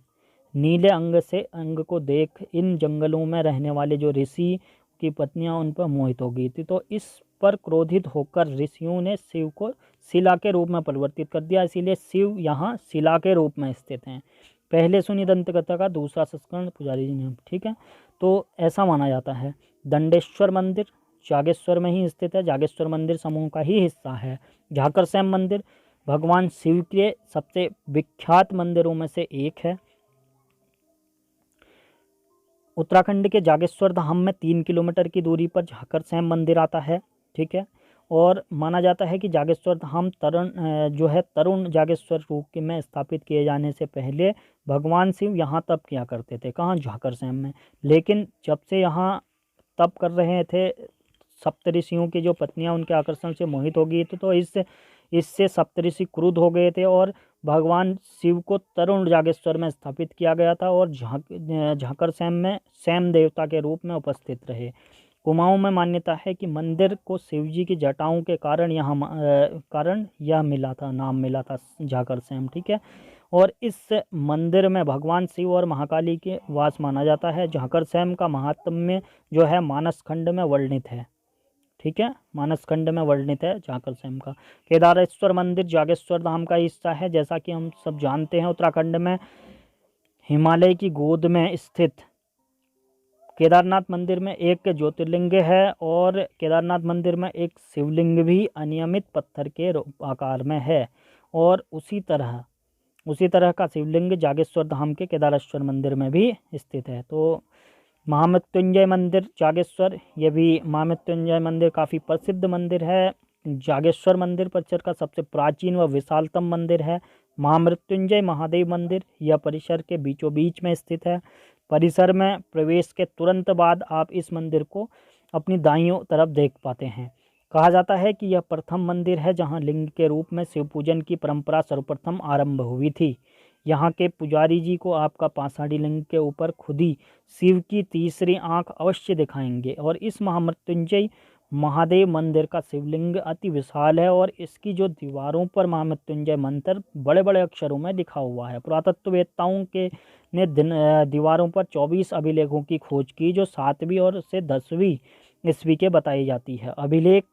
नीले अंग को देख इन जंगलों में रहने वाले जो ऋषि की पत्नियां उन पर मोहित हो गई थी। तो इस पर क्रोधित होकर ऋषियों ने शिव को शिला के रूप में परिवर्तित कर दिया, इसीलिए शिव यहाँ शिला के रूप में स्थित हैं। पहले सुनी दंत कथा का दूसरा संस्करण पुजारी जी ने। ठीक है। तो ऐसा माना जाता है। दंडेश्वर मंदिर जागेश्वर में ही स्थित है, जागेश्वर मंदिर समूह का ही हिस्सा है। झाकरसैम मंदिर भगवान शिव के सबसे विख्यात मंदिरों में से एक है। उत्तराखंड के जागेश्वर धाम में 3 किलोमीटर की दूरी पर झाकरसैम मंदिर आता है। ठीक है। और माना जाता है कि जागेश्वर धाम तरुण जागेश्वर रूप में स्थापित किए जाने से पहले भगवान शिव यहाँ तप किया करते थे। कहाँ? झाकरसैम में। लेकिन जब से यहाँ तप कर रहे थे, सप्तऋषियों की जो पत्नियां उनके आकर्षण से मोहित हो गई थी, तो इससे सप्तऋषि क्रुद्ध हो गए थे और भगवान शिव को तरुण जागेश्वर में स्थापित किया गया था और झाकरसैम में सैम देवता के रूप में उपस्थित रहे। कुमाऊं में मान्यता है कि मंदिर को शिव जी की जटाओं के कारण यह नाम मिला था झाकरसैम। ठीक है। और इस मंदिर में भगवान शिव और महाकाली के वास माना जाता है। झाकरसैम का महात्म्य जो है मानस खंड में वर्णित है। ठीक है। मानस खंड में वर्णित है झाकरसैम का। केदारेश्वर मंदिर जागेश्वर धाम का हिस्सा है। जैसा कि हम सब जानते हैं उत्तराखंड में हिमालय की गोद में स्थित केदारनाथ मंदिर में एक ज्योतिर्लिंग है और केदारनाथ मंदिर में एक शिवलिंग भी अनियमित पत्थर के आकार में है। और उसी तरह का शिवलिंग जागेश्वर धाम के केदारेश्वर मंदिर में भी स्थित है। तो महामृत्युंजय मंदिर जागेश्वर, ये भी महामृत्युंजय मंदिर काफ़ी प्रसिद्ध मंदिर है। जागेश्वर मंदिर परिसर का सबसे प्राचीन व विशालतम मंदिर है। महामृत्युंजय महादेव मंदिर यह परिसर के बीचों बीच में स्थित है। परिसर में प्रवेश के तुरंत बाद आप इस मंदिर को अपनी दाईं तरफ देख पाते हैं। कहा जाता है कि यह प्रथम मंदिर है जहां लिंग के रूप में शिव पूजन की परंपरा सर्वप्रथम आरंभ हुई थी। यहाँ के पुजारी जी को आपका पाषाणी लिंग के ऊपर खुद ही शिव की तीसरी आंख अवश्य दिखाएंगे। और इस महामृत्युंजय महादेव मंदिर का शिवलिंग अति विशाल है और इसकी जो दीवारों पर महामृत्युंजय मंत्र बड़े बड़े अक्षरों में लिखा हुआ है। पुरातत्ववेत्ताओं के ने दीवारों पर 24 अभिलेखों की खोज की जो 7वीं और से 10वीं ईस्वी के बताई जाती है। अभिलेख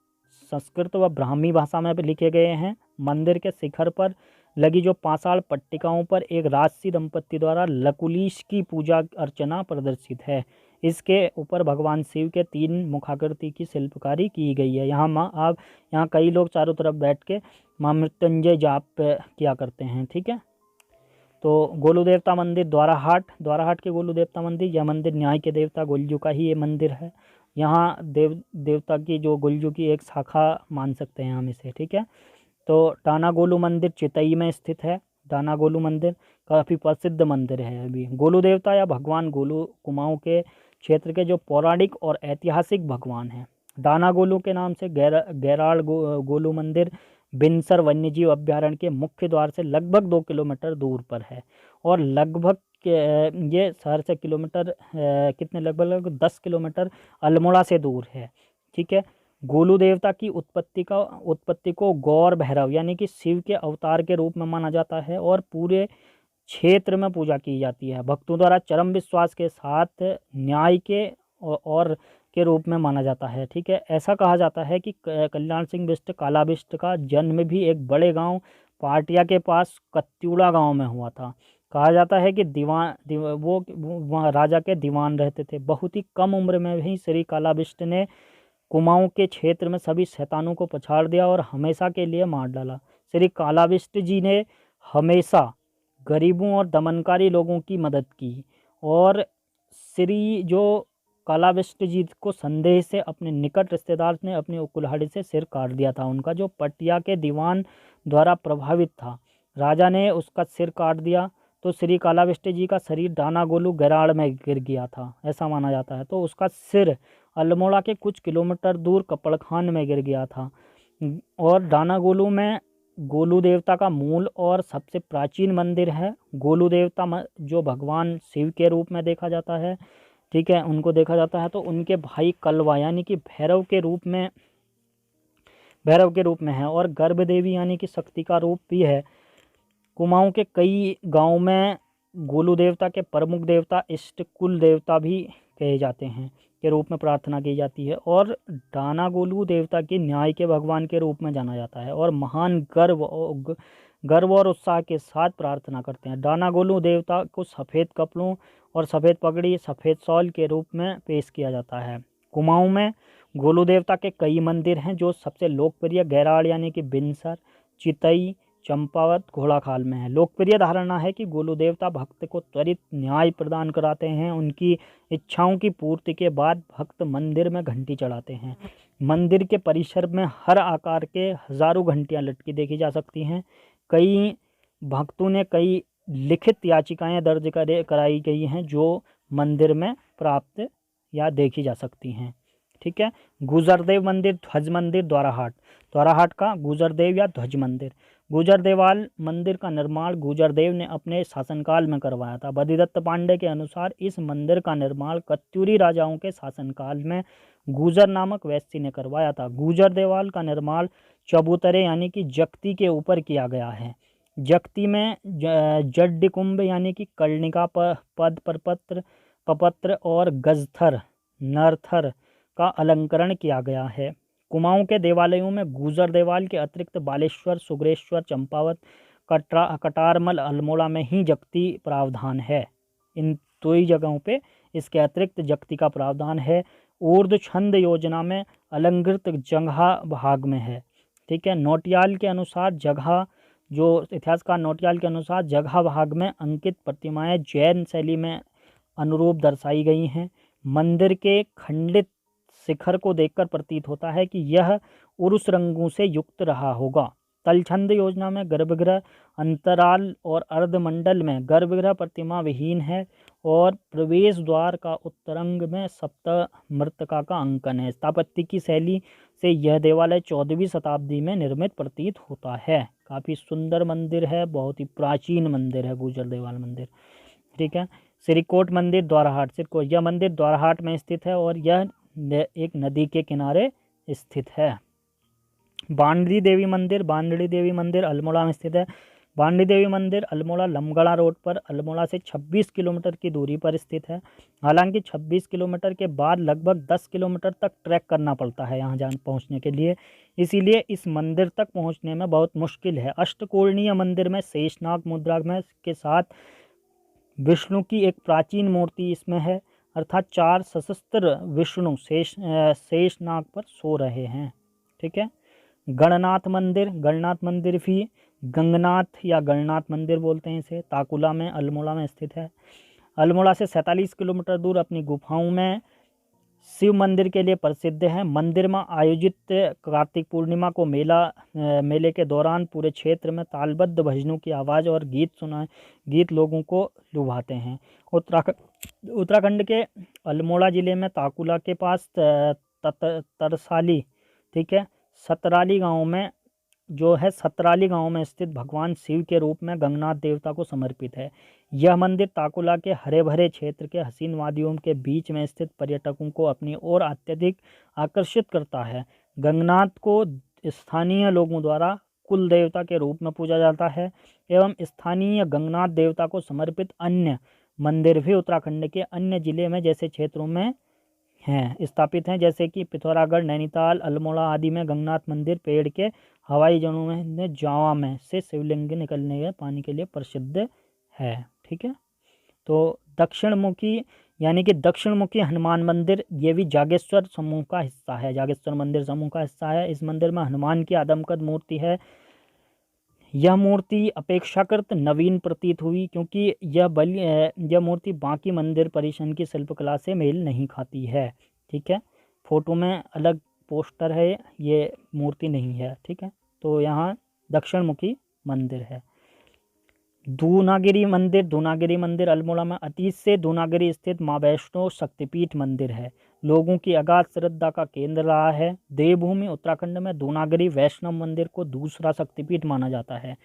संस्कृत व ब्राह्मी भाषा में लिखे गए हैं। मंदिर के शिखर पर लगी जो पाषाण पट्टिकाओं पर एक राजसी दंपत्ति द्वारा लकुलीश की पूजा अर्चना प्रदर्शित है। इसके ऊपर भगवान शिव के 3 मुखाकृति की शिल्पकारी की गई है। यहाँ कई लोग चारों तरफ बैठ के महामृत्युंजय जाप किया करते हैं। ठीक है। तो गोलू देवता मंदिर द्वाराहाट के गोलू देवता मंदिर, यह मंदिर न्याय के देवता गोलजू का ही ये मंदिर है। यहाँ देवता की जो गोलजू की एक शाखा मान सकते हैं हम इसे। ठीक है। तो टाना गोलू मंदिर चितई में स्थित है। टाना गोलू मंदिर काफ़ी प्रसिद्ध मंदिर है। अभी गोलू देवता या भगवान गोलू कुमाऊं के क्षेत्र के जो पौराणिक और ऐतिहासिक भगवान हैं। दाना गोलू के नाम से गैराड़ गोलू मंदिर बिनसर वन्यजीव अभ्यारण्य के मुख्य द्वार से लगभग 2 किलोमीटर दूर पर है। और लगभग ये शहर से किलोमीटर कितने लगभग 10 किलोमीटर अल्मोड़ा से दूर है। ठीक है। गोलू देवता की उत्पत्ति को गौर भैरव यानी कि शिव के अवतार के रूप में माना जाता है और पूरे क्षेत्र में पूजा की जाती है। भक्तों द्वारा चरम विश्वास के साथ न्याय के और के रूप में माना जाता है। ठीक है। ऐसा कहा जाता है कि कल्याण सिंह बिष्ट काला बिष्ट का जन्म भी एक बड़े गांव पाटिया के पास कत्यूड़ा गांव में हुआ था। कहा जाता है कि वो वहाँ राजा के दीवान रहते थे। बहुत ही कम उम्र में ही श्री काला बिष्ट ने कुमाऊं के क्षेत्र में सभी शैतानों को पछाड़ दिया और हमेशा के लिए मार डाला। श्री कालाविष्ट जी ने हमेशा गरीबों और दमनकारी लोगों की मदद की और श्री जो कालाविष्ट जी को संदेह से अपने निकट रिश्तेदार ने अपनी कुल्हाड़ी से सिर काट दिया था। उनका जो पटिया के दीवान द्वारा प्रभावित था, राजा ने उसका सिर काट दिया तो श्री कालाविष्ट जी का शरीर डाना गोलू गैराड़ में गिर गया था, ऐसा माना जाता है। तो उसका सिर अल्मोड़ा के कुछ किलोमीटर दूर कपड़खान में गिर गया था। और डाना गोलू में गोलू देवता का मूल और सबसे प्राचीन मंदिर है। गोलू देवता जो भगवान शिव के रूप में देखा जाता है। ठीक है। उनको देखा जाता है तो उनके भाई कलवा यानी कि भैरव के रूप में है और गर्भ देवी यानी कि शक्ति का रूप भी है। कुमाऊं के कई गांव में गोलू देवता के प्रमुख देवता इष्ट कुल देवता भी कहे जाते हैं के रूप में प्रार्थना की जाती है और डाना गोलू देवता की न्याय के भगवान के रूप में जाना जाता है और महान गर्व और उत्साह के साथ प्रार्थना करते हैं। डाना गोलू देवता को सफ़ेद कपड़ों और सफ़ेद पगड़ी सफ़ेद शॉल के रूप में पेश किया जाता है। कुमाऊं में गोलू देवता के कई मंदिर हैं जो सबसे लोकप्रिय गैराड़ यानी कि बिनसर, चितई, चंपावत, घोड़ाखाल में है। लोकप्रिय धारणा है कि गोलू देवता भक्त को त्वरित न्याय प्रदान कराते हैं। उनकी इच्छाओं की पूर्ति के बाद भक्त मंदिर में घंटी चढ़ाते हैं। मंदिर के परिसर में हर आकार के हजारों घंटियां लटकी देखी जा सकती हैं। कई भक्तों ने कई लिखित याचिकाएं दर्ज कराई गई हैं जो मंदिर में प्राप्त या देखी जा सकती हैं। ठीक है। गुजरदेव मंदिर ध्वज मंदिर द्वाराहाट का गुजरदेव या ध्वज मंदिर। गुजरदेवाल मंदिर का निर्माण गुजरदेव ने अपने शासनकाल में करवाया था। बद्रीदत्त पांडे के अनुसार इस मंदिर का निर्माण कत्यूरी राजाओं के शासनकाल में गुजर नामक वैश्य ने करवाया था। गुजरदेवाल का निर्माण चबूतरे यानी कि जख्ती के ऊपर किया गया है। जख्ती में जड्डिकुंभ यानी कि कर्णिका पद पपत्र और गजथर नरथर का अलंकरण किया गया है। कुमाऊं के देवालयों में गुजर देवाल के अतिरिक्त बालेश्वर, सुग्रेश्वर, चंपावत, कटारमल, अल्मोड़ा में ही जख्ती प्रावधान है। इन दो ही जगहों पे इसके अतिरिक्त जक्ति का प्रावधान है। ऊर्ध्व छंद योजना में अलंकृत जगह भाग में है, ठीक है। नौटियाल के अनुसार जगह, जो इतिहासकार नौटियाल के अनुसार जगह भाग में अंकित प्रतिमाएं जैन शैली में अनुरूप दर्शाई गई हैं। मंदिर के खंडित शिखर को देखकर प्रतीत होता है कि यह उरुस रंगों से युक्त रहा होगा। तलछंद योजना में गर्भगृह अंतराल और अर्धमंडल में गर्भगृह प्रतिमा विहीन है और प्रवेश द्वार का उत्तरंग में सप्तमृतका का अंकन है। स्थापत्य की शैली से यह देवालय 14वीं शताब्दी में निर्मित प्रतीत होता है। काफ़ी सुंदर मंदिर है, बहुत ही प्राचीन मंदिर है गुर्जर देवाल मंदिर, ठीक है। श्रीकोट मंदिर द्वाराहाट, श्रीकोट, यह मंदिर द्वाराहाट में स्थित है और यह एक नदी के किनारे स्थित है। बांडरी देवी मंदिर, बांडरी देवी मंदिर अल्मोड़ा में स्थित है। बांडरी देवी मंदिर अल्मोड़ा लमगड़ा रोड पर अल्मोड़ा से 26 किलोमीटर की दूरी पर स्थित है। हालांकि 26 किलोमीटर के बाद लगभग 10 किलोमीटर तक ट्रैक करना पड़ता है यहाँ पहुँचने के लिए, इसीलिए इस मंदिर तक पहुँचने में बहुत मुश्किल है। अष्टकोणीय मंदिर में शेषनाग मुद्रा में के साथ विष्णु की एक प्राचीन मूर्ति इसमें है, अर्थात 4 सशस्त्र विष्णु शेषनाग पर सो रहे हैं, ठीक है। गणनाथ मंदिर, गणनाथ मंदिर भी गंगनाथ या गणनाथ मंदिर बोलते हैं इसे, ताकुला में अल्मोड़ा में स्थित है। अल्मोड़ा से 47 किलोमीटर दूर अपनी गुफाओं में शिव मंदिर के लिए प्रसिद्ध है। मंदिर में आयोजित कार्तिक पूर्णिमा को मेले के दौरान पूरे क्षेत्र में तालबद्ध भजनों की आवाज़ और गीत लोगों को लुभाते हैं। उत्तराखंड के अल्मोड़ा ज़िले में ताकुला के पास तरसाली, ठीक है, सतराली गांव में जो है सतराली गांव में स्थित भगवान शिव के रूप में गंगनाथ देवता को समर्पित है। यह मंदिर ताकुला के हरे भरे क्षेत्र के हसीन वादियों के बीच में स्थित पर्यटकों को अपनी ओर अत्यधिक आकर्षित करता है। गंगनाथ को स्थानीय लोगों द्वारा कुल देवता के रूप में पूजा जाता है एवं स्थानीय गंगनाथ देवता को समर्पित अन्य मंदिर भी उत्तराखंड के अन्य जिले में जैसे क्षेत्रों में हैं स्थापित हैं, जैसे कि पिथौरागढ़, नैनीताल, अल्मोड़ा आदि में गंगनाथ मंदिर पेड़ के हवाई जड़ों में जावा में से शिवलिंग निकलने के पानी के लिए प्रसिद्ध है, ठीक है। तो दक्षिण मुखी यानी कि दक्षिण मुखी हनुमान मंदिर, ये भी जागेश्वर समूह का हिस्सा है, जागेश्वर मंदिर समूह का हिस्सा है। इस मंदिर में हनुमान की आदमकद मूर्ति है। यह मूर्ति अपेक्षाकृत नवीन प्रतीत हुई क्योंकि यह मूर्ति बाकी मंदिर परिसर की शिल्पकला से मेल नहीं खाती है, ठीक है। फोटो में अलग पोस्टर है, ये मूर्ति नहीं है, ठीक है। तो यहाँ दक्षिण मुखी मंदिर है। दूनागिरी मंदिर, दूनागिरी मंदिर अल्मोड़ा में अतीत से दूनागिरी स्थित माँ वैष्णो शक्तिपीठ मंदिर है, लोगों की अगाध श्रद्धा का केंद्र रहा है। देवभूमि उत्तराखंड में दूनागिरी वैष्णव मंदिर को दूसरा शक्तिपीठ माना जाता है,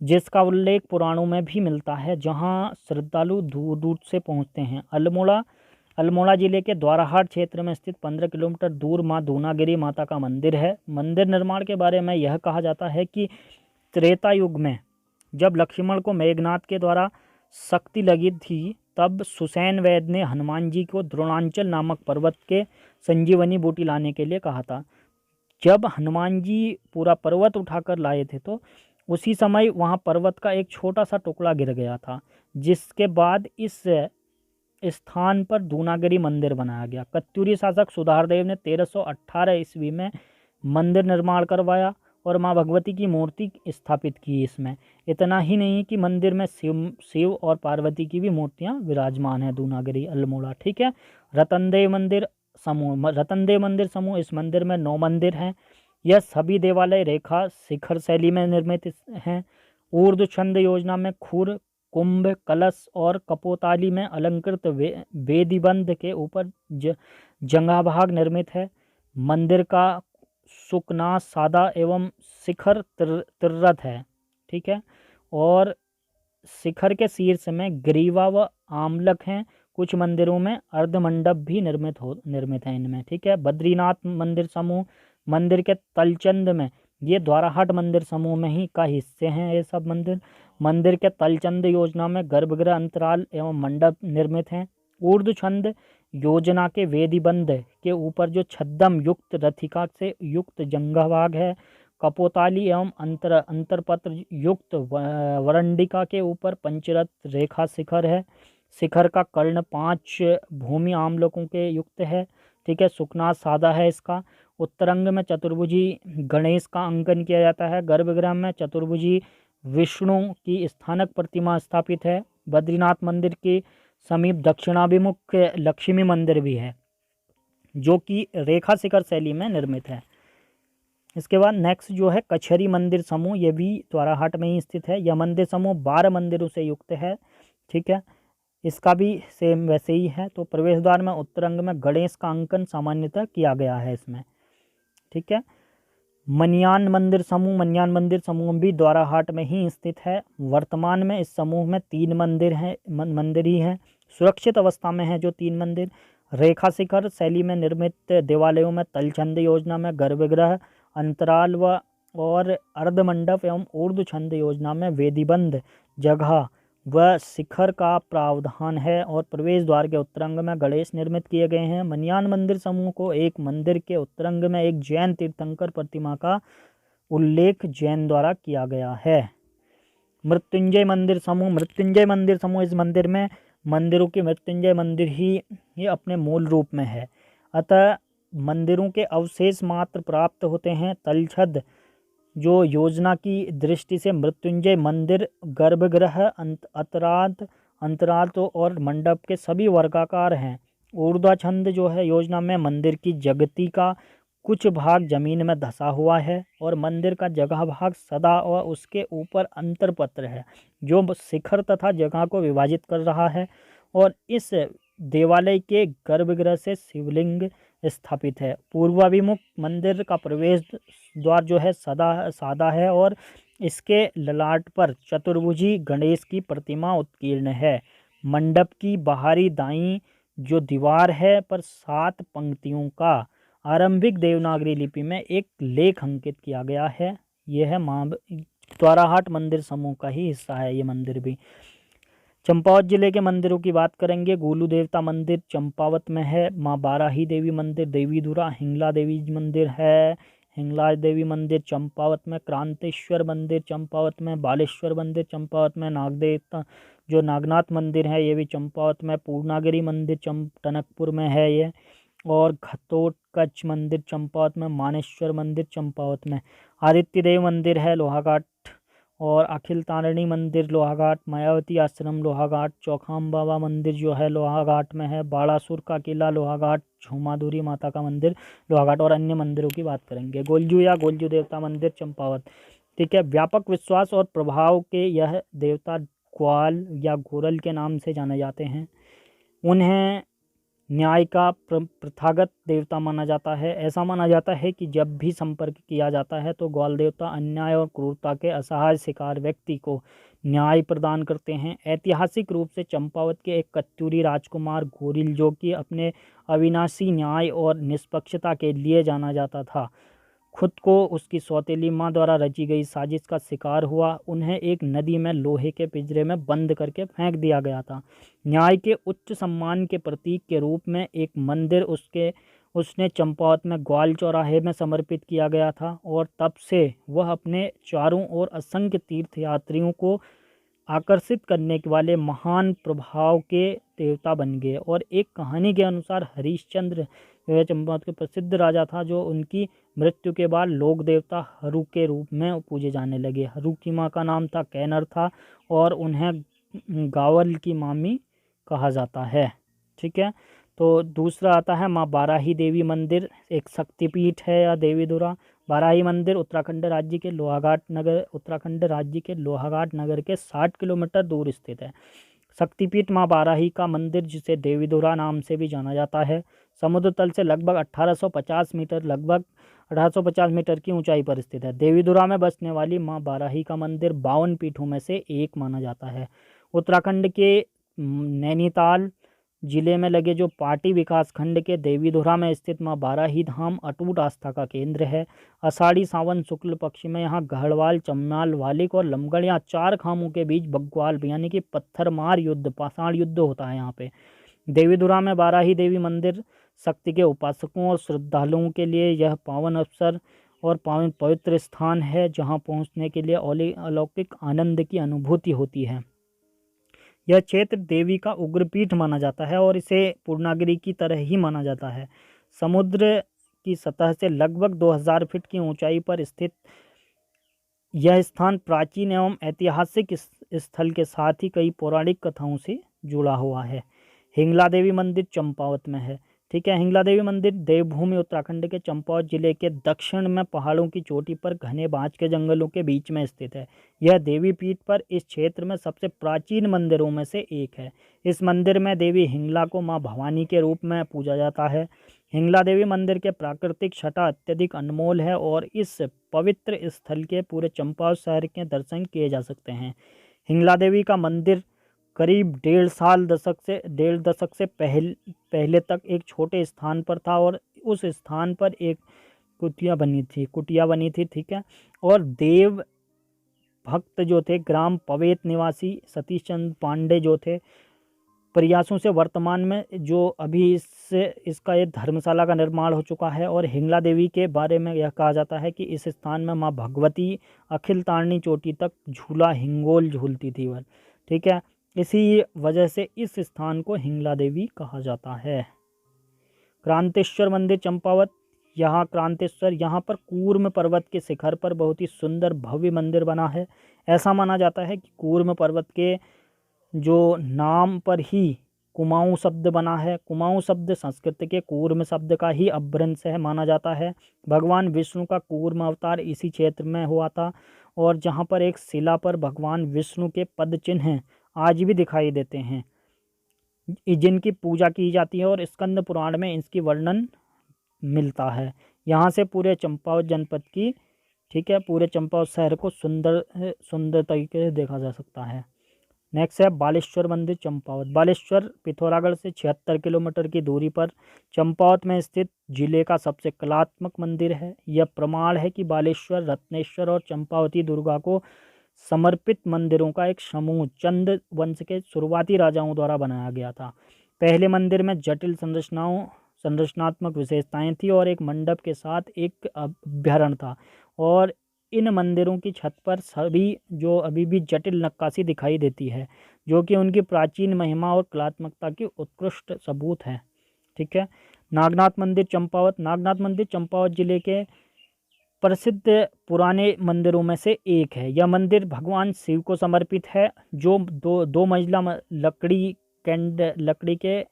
जिसका उल्लेख पुराणों में भी मिलता है, जहां श्रद्धालु दूर दूर से पहुंचते हैं। अल्मोड़ा जिले के द्वाराहाट क्षेत्र में स्थित 15 किलोमीटर दूर माँ दूनागिरी माता का मंदिर है। मंदिर निर्माण के बारे में यह कहा जाता है कि त्रेता युग में जब लक्ष्मण को मेघनाथ के द्वारा शक्ति लगी थी, तब सुसैन वैद्य ने हनुमान जी को द्रोणांचल नामक पर्वत के संजीवनी बूटी लाने के लिए कहा था। जब हनुमान जी पूरा पर्वत उठाकर लाए थे तो उसी समय वहां पर्वत का एक छोटा सा टुकड़ा गिर गया था, जिसके बाद इस स्थान पर दूनागिरी मंदिर बनाया गया। कत्यूरी शासक सुधारदेव ने 1318 ईस्वी में मंदिर निर्माण करवाया और माँ भगवती की मूर्ति स्थापित की इसमें। इतना ही नहीं कि मंदिर में शिव और पार्वती की भी मूर्तियाँ विराजमान है दूनागिरी अल्मोड़ा, ठीक है। रतनदेव मंदिर समूह, इस मंदिर में 9 मंदिर हैं। यह सभी देवालय रेखा शिखर शैली में निर्मित हैं। ऊर्ध्व छंद योजना में खुर, कुंभ, कलश और कपोताली में अलंकृत वेदीबंध के ऊपर जंगा भाग निर्मित है। मंदिर का सुकना सादा एवं शिखर तिर्रथ है, ठीक है। और शिखर के शीर्ष में ग्रीवा व आमलक हैं। कुछ मंदिरों में अर्धमंडप भी निर्मित है इनमें, ठीक है। बद्रीनाथ मंदिर समूह, मंदिर के तलचंद में, ये द्वाराहाट मंदिर समूह में ही का हिस्से हैं ये सब मंदिर। मंदिर के तलचंद योजना में गर्भगृह अंतराल एवं मंडप निर्मित हैं। ऊर्ध्व छंद योजना के वेदीबंध के ऊपर जो छद्म युक्त रथिका से युक्त जंगभाग है। कपोताली एवं अंतरपत्र युक्त वरंडिका के ऊपर पंचरथ रेखा शिखर है। शिखर का कर्ण 5 भूमि आमलोकों के युक्त है, ठीक है। सुखनाथ सादा है इसका। उत्तरंग में चतुर्भुजी गणेश का अंकन किया जाता है। गर्भगृह में चतुर्भुजी विष्णु की स्थानक प्रतिमा स्थापित है। बद्रीनाथ मंदिर के समीप दक्षिणाभिमुख लक्ष्मी मंदिर भी है, जो कि रेखा शिखर शैली में निर्मित है। इसके बाद नेक्स्ट जो है कचहरी मंदिर समूह, ये भी द्वाराहाट में ही स्थित है। यह मंदिर समूह 12 मंदिरों से युक्त है, ठीक है। इसका भी सेम वैसे ही है। तो प्रवेश द्वार में उत्तरंग में गणेश का अंकन सामान्यतः किया गया है इसमें, ठीक है। मन्यान मंदिर समूह भी द्वाराहाट में ही स्थित है। वर्तमान में इस समूह में 3 मंदिर हैं, मंदिर ही हैं। सुरक्षित अवस्था में है जो 3 मंदिर। रेखा शिखर शैली में निर्मित देवालयों में तलछंद योजना में गर्भगृह, अंतराल व और अर्धमंडप एवं ऊर्ध्व छंद योजना में वेदीबंद जगह व शिखर का प्रावधान है। और प्रवेश द्वार के उत्तरंग में गणेश निर्मित किए गए हैं। मन्यान मंदिर समूह को एक मंदिर के उत्तरंग में एक जैन तीर्थंकर प्रतिमा का उल्लेख जैन द्वारा किया गया है। मृत्युंजय मंदिर समूह इस मंदिर में मंदिरों के मृत्युंजय मंदिर ही अपने मूल रूप में है, अतः मंदिरों के अवशेष मात्र प्राप्त होते हैं। तलछद जो योजना की दृष्टि से मृत्युंजय मंदिर गर्भगृह अंतराल तो और मंडप के सभी वर्गाकार हैं। ऊर्ध्वाछंद जो है योजना में मंदिर की जगती का कुछ भाग जमीन में धंसा हुआ है और मंदिर का जगह भाग सदा और उसके ऊपर अंतरपत्र है जो शिखर तथा जगह को विभाजित कर रहा है। और इस देवालय के गर्भगृह से शिवलिंग स्थापित है। पूर्वाभिमुख मंदिर का प्रवेश द्वार जो है सादा है और इसके ललाट पर चतुर्भुजी गणेश की प्रतिमा उत्कीर्ण है। मंडप की बाहरी दाईं जो दीवार है पर 7 पंक्तियों का आरंभिक देवनागरी लिपि में एक लेख अंकित किया गया है। यह है द्वाराहाट मंदिर समूह का ही हिस्सा है ये मंदिर भी। चंपावत जिले के मंदिरों की बात करेंगे। गोलू देवता मंदिर चंपावत में है। माँ बाराही देवी मंदिर देवीधुरा। हिंगला देवी मंदिर है हिंगलाज देवी मंदिर चंपावत में। क्रांतेश्वर मंदिर चंपावत में। बालेश्वर मंदिर चंपावत में। नागदेवता जो नागनाथ मंदिर है ये भी चंपावत में। पूर्णागिरी मंदिर टनकपुर में है ये। और घटोत्कच मंदिर चंपावत में। मानेश्वर मंदिर चंपावत में। आदित्य देव मंदिर है लोहाघाट। और अखिल तारिणी मंदिर लोहाघाट। मायावती आश्रम लोहाघाट। चौखाम बाबा मंदिर जो है लोहाघाट में है। बाड़ासुर का किला लोहाघाट। झूमाधुरी माता का मंदिर लोहाघाट। और अन्य मंदिरों की बात करेंगे। गोलजू देवता मंदिर चंपावत, ठीक है। व्यापक विश्वास और प्रभाव के यह देवता ग्वाल या गोरल के नाम से जाने जाते हैं। उन्हें न्याय का प्रथागत देवता माना जाता है। ऐसा माना जाता है कि जब भी संपर्क किया जाता है तो ग्वाल देवता अन्याय और क्रूरता के असहाय शिकार व्यक्ति को न्याय प्रदान करते हैं। ऐतिहासिक रूप से चंपावत के एक कत्यूरी राजकुमार गोरिल जो कि अपने अविनाशी न्याय और निष्पक्षता के लिए जाना जाता था, खुद को उसकी सौतेली माँ द्वारा रची गई साजिश का शिकार हुआ। उन्हें एक नदी में लोहे के पिंजरे में बंद करके फेंक दिया गया था। न्याय के उच्च सम्मान के प्रतीक के रूप में एक मंदिर उसने चंपावत में ग्वाल चौराहे में समर्पित किया गया था और तब से वह अपने चारों ओर असंख्य तीर्थयात्रियों को आकर्षित करने वाले महान प्रभाव के देवता बन गए। और एक कहानी के अनुसार हरिश्चंद्र वह चंपावत के प्रसिद्ध राजा था जो उनकी मृत्यु के बाद लोक देवता हरू के रूप में पूजे जाने लगे। हरू की माँ का नाम था कैनर था और उन्हें गावल की मामी कहा जाता है, ठीक है। तो दूसरा आता है माँ बाराही देवी मंदिर, एक शक्तिपीठ है या देवीधुरा। बाराही मंदिर उत्तराखंड राज्य के लोहाघाट नगर के 60 किलोमीटर दूर स्थित है। शक्तिपीठ माँ बाराही का मंदिर जिसे देवीधुरा नाम से भी जाना जाता है समुद्र तल से लगभग 1850 मीटर की ऊंचाई पर स्थित है। देवीधुरा में बसने वाली माँ बाराही का मंदिर 52 पीठों में से एक माना जाता है। उत्तराखंड के नैनीताल जिले में लगे जो पाटी विकास खंड के देवीधुरा में स्थित माँ बाराही धाम अटूट आस्था का केंद्र है। आषाढ़ी सावन शुक्ल पक्ष में यहाँ गढ़वाल, चम्याल, वालिक और लमगढ़ यहाँ 4 खामों के बीच बग्वाल यानी कि पत्थर मार युद्ध, पाषाण युद्ध होता है यहाँ पे। देवीधुरा में बाराही देवी मंदिर शक्ति के उपासकों और श्रद्धालुओं के लिए यह पावन अवसर और पावन पवित्र स्थान है जहाँ पहुँचने के लिए अलौकिक आनंद की अनुभूति होती है। यह क्षेत्र देवी का उग्रपीठ माना जाता है और इसे पूर्णागिरि की तरह ही माना जाता है। समुद्र की सतह से लगभग 2000 फीट की ऊंचाई पर स्थित यह स्थान प्राचीन एवं ऐतिहासिक स्थल के साथ ही कई पौराणिक कथाओं से जुड़ा हुआ है। हिंगला देवी मंदिर चंपावत में है। ठीक है, हिंगला देवी मंदिर देवभूमि उत्तराखंड के चंपावत जिले के दक्षिण में पहाड़ों की चोटी पर घने बांज के जंगलों के बीच में स्थित है। यह देवी पीठ पर इस क्षेत्र में सबसे प्राचीन मंदिरों में से एक है। इस मंदिर में देवी हिंगला को मां भवानी के रूप में पूजा जाता है। हिंगला देवी मंदिर के प्राकृतिक छटा अत्यधिक अनमोल है और इस पवित्र स्थल के पूरे चंपावत शहर के दर्शन किए जा सकते हैं। हिंगला देवी का मंदिर करीब डेढ़ दशक से पहले तक एक छोटे स्थान पर था और उस स्थान पर एक कुटिया बनी थी। ठीक है, और देव भक्त जो थे ग्राम पवेत निवासी सतीश चंद्र पांडे जो थे प्रयासों से वर्तमान में जो अभी इसका एक धर्मशाला का निर्माण हो चुका है। और हिंगला देवी के बारे में यह कहा जाता है कि इस स्थान में माँ भगवती अखिल तारणी चोटी तक झूला हिंगोल झूलती थी वह। ठीक है, इसी वजह से इस स्थान को हिंगला देवी कहा जाता है। क्रांतेश्वर मंदिर चंपावत, यहाँ पर कूर्म पर्वत के शिखर पर बहुत ही सुंदर भव्य मंदिर बना है। ऐसा माना जाता है कि कूर्म पर्वत के जो नाम पर ही कुमाऊं शब्द बना है। कुमाऊं शब्द संस्कृत के कूर्म शब्द का ही अपभ्रंश है माना जाता है। भगवान विष्णु का कूर्म अवतार इसी क्षेत्र में हुआ था और जहाँ पर एक शिला पर भगवान विष्णु के पद चिन्ह आज भी दिखाई देते हैं, जिनकी पूजा की जाती है और स्कंद पुराण में इसकी वर्णन मिलता है। यहाँ से पूरे चंपावत जनपद की, ठीक है, पूरे चंपावत शहर को सुंदर तरीके से देखा जा सकता है। नेक्स्ट है बालेश्वर मंदिर चंपावत। बालेश्वर पिथौरागढ़ से 76 किलोमीटर की दूरी पर चंपावत में स्थित जिले का सबसे कलात्मक मंदिर है। यह प्रमाण है कि बालेश्वर, रत्नेश्वर और चंपावती दुर्गा को समर्पित मंदिरों का एक समूह चंद वंश के शुरुआती राजाओं द्वारा बनाया गया था। पहले मंदिर में जटिल संरचनात्मक विशेषताएं थी और एक मंडप के साथ एक अभ्यारण्य था। और इन मंदिरों की छत पर अभी भी जटिल नक्काशी दिखाई देती है, जो कि उनकी प्राचीन महिमा और कलात्मकता की उत्कृष्ट सबूत है। ठीक है, नागनाथ मंदिर चंपावत। नागनाथ मंदिर चंपावत जिले के प्रसिद्ध पुराने मंदिरों में से एक है। यह मंदिर भगवान शिव को समर्पित है, जो दो मंजिला लकड़ी के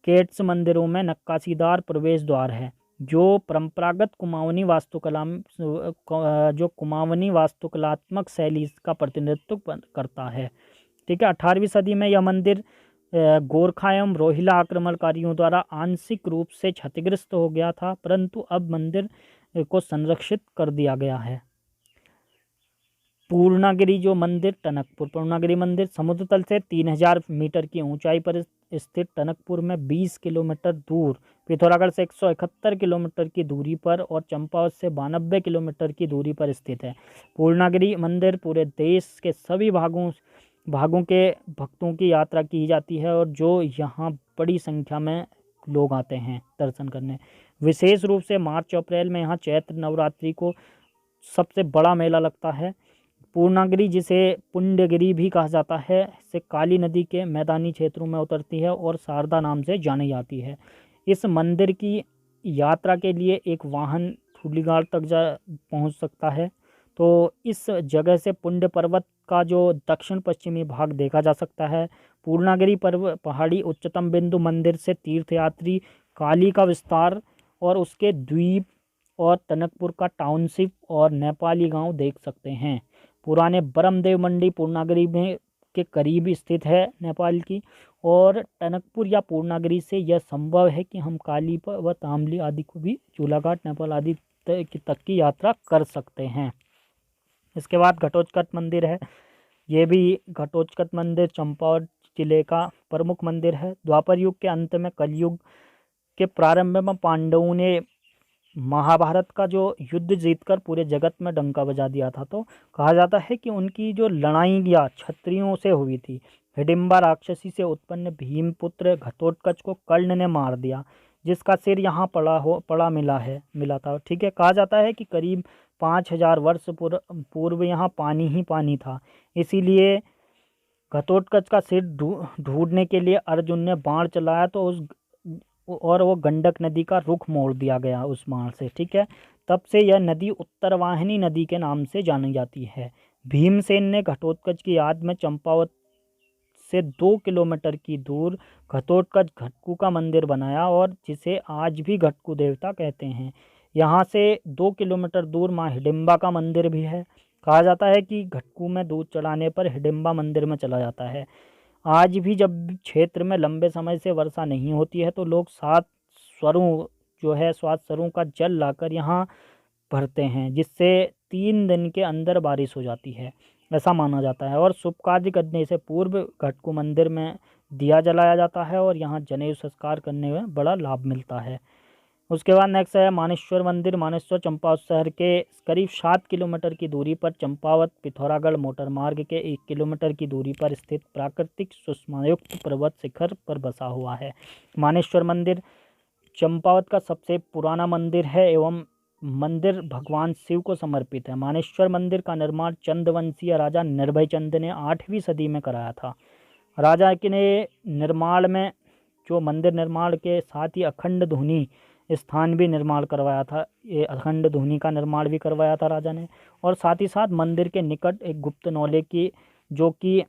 केट्स मंदिरों में नक्काशीदार प्रवेश द्वार है, जो परंपरागत कुमाऊनी वास्तुकलात्मक शैली का प्रतिनिधित्व करता है। ठीक है, 18वीं सदी में यह मंदिर गोरखा एवं रोहिला आक्रमणकारियों द्वारा आंशिक रूप से क्षतिग्रस्त हो गया था, परंतु अब मंदिर को संरक्षित कर दिया गया है। पूर्णागिरि जो मंदिर टनकपुर। पूर्णागिरि मंदिर समुद्र तल से 3000 मीटर की ऊंचाई पर स्थित टनकपुर में 20 किलोमीटर दूर, पिथौरागढ़ से 171 किलोमीटर की दूरी पर और चंपावत से 92 किलोमीटर की दूरी पर स्थित है। पूर्णागिरि मंदिर पूरे देश के सभी भागों के भक्तों की यात्रा की जाती है और जो यहाँ बड़ी संख्या में लोग आते हैं दर्शन करने। विशेष रूप से मार्च अप्रैल में यहाँ चैत्र नवरात्रि को सबसे बड़ा मेला लगता है। पूर्णागिरि, जिसे पुण्यगिरि भी कहा जाता है, से काली नदी के मैदानी क्षेत्रों में उतरती है और शारदा नाम से जानी जाती है। इस मंदिर की यात्रा के लिए एक वाहन ठूलीघाट तक पहुंच सकता है। तो इस जगह से पुण्य पर्वत का जो दक्षिण पश्चिमी भाग देखा जा सकता है। पूर्णागिरि पहाड़ी उच्चतम बिंदु मंदिर से तीर्थयात्री काली का विस्तार और उसके द्वीप और टनकपुर का टाउनशिप और नेपाली गांव देख सकते हैं। पुराने बरमदेव मंडी पूर्णागिरि में के करीब स्थित है नेपाल की, और टनकपुर या पूर्णागिरि से यह संभव है कि हम काली व तामली आदि को भी चूलाघाट नेपाल आदि तक की यात्रा कर सकते हैं। इसके बाद घटोत्कच मंदिर है। ये भी घटोत्कच मंदिर चंपावत जिले का प्रमुख मंदिर है। द्वापर युग के अंत में कलयुग के प्रारंभ में पांडवों ने महाभारत का जो युद्ध जीतकर पूरे जगत में डंका बजा दिया था। तो कहा जाता है कि उनकी जो लड़ाइयाँ क्षत्रियों से हुई थी। हिडिंबा राक्षसी से उत्पन्न भीमपुत्र घटोत्कच को कर्ण ने मार दिया, जिसका सिर यहाँ मिला था। ठीक है, कहा जाता है कि करीब 5000 वर्ष पूर्व यहाँ पानी ही पानी था, इसीलिए घटोत्कच का सिर ढूंढने के लिए अर्जुन ने बाण चलाया तो वो गंडक नदी का रुख मोड़ दिया गया उस बाण से, ठीक है। तब से यह नदी उत्तरवाहिनी नदी के नाम से जानी जाती है। भीमसेन ने घटोत्कच की याद में चंपावत से 2 किलोमीटर की दूर घटोत्कच घटकू का मंदिर बनाया और जिसे आज भी घटकू देवता कहते हैं। यहाँ से 2 किलोमीटर दूर माँ हिडिंबा का मंदिर भी है। कहा जाता है कि घटकू में दूध चढ़ाने पर हिडिंबा मंदिर में चला जाता है। आज भी जब क्षेत्र में लंबे समय से वर्षा नहीं होती है तो लोग 7 स्वरों जो है 7 स्वरों का जल लाकर यहाँ भरते हैं, जिससे 3 दिन के अंदर बारिश हो जाती है, ऐसा माना जाता है। और शुभ कार्य करने से पूर्व घटकू मंदिर में दिया जलाया जाता है और यहाँ जनेऊ संस्कार करने में बड़ा लाभ मिलता है। उसके बाद नेक्स्ट है मानेश्वर मंदिर। मानेश्वर चंपावत शहर के करीब 7 किलोमीटर की दूरी पर चंपावत पिथौरागढ़ मोटर मार्ग के 1 किलोमीटर की दूरी पर स्थित प्राकृतिक सुषमायुक्त पर्वत शिखर पर बसा हुआ है। मानेश्वर मंदिर चंपावत का सबसे पुराना मंदिर है एवं मंदिर भगवान शिव को समर्पित है। मानेश्वर मंदिर का निर्माण चंदवंशीय राजा निर्भय चंद ने 8वीं सदी में कराया था। राजा के ने निर्माण में जो मंदिर निर्माण के साथ ही अखंड धुनी स्थान भी निर्माण करवाया था। ये अखंड धुनी का निर्माण भी करवाया था राजा ने। और साथ ही साथ मंदिर के निकट एक गुप्त नौले की जो कि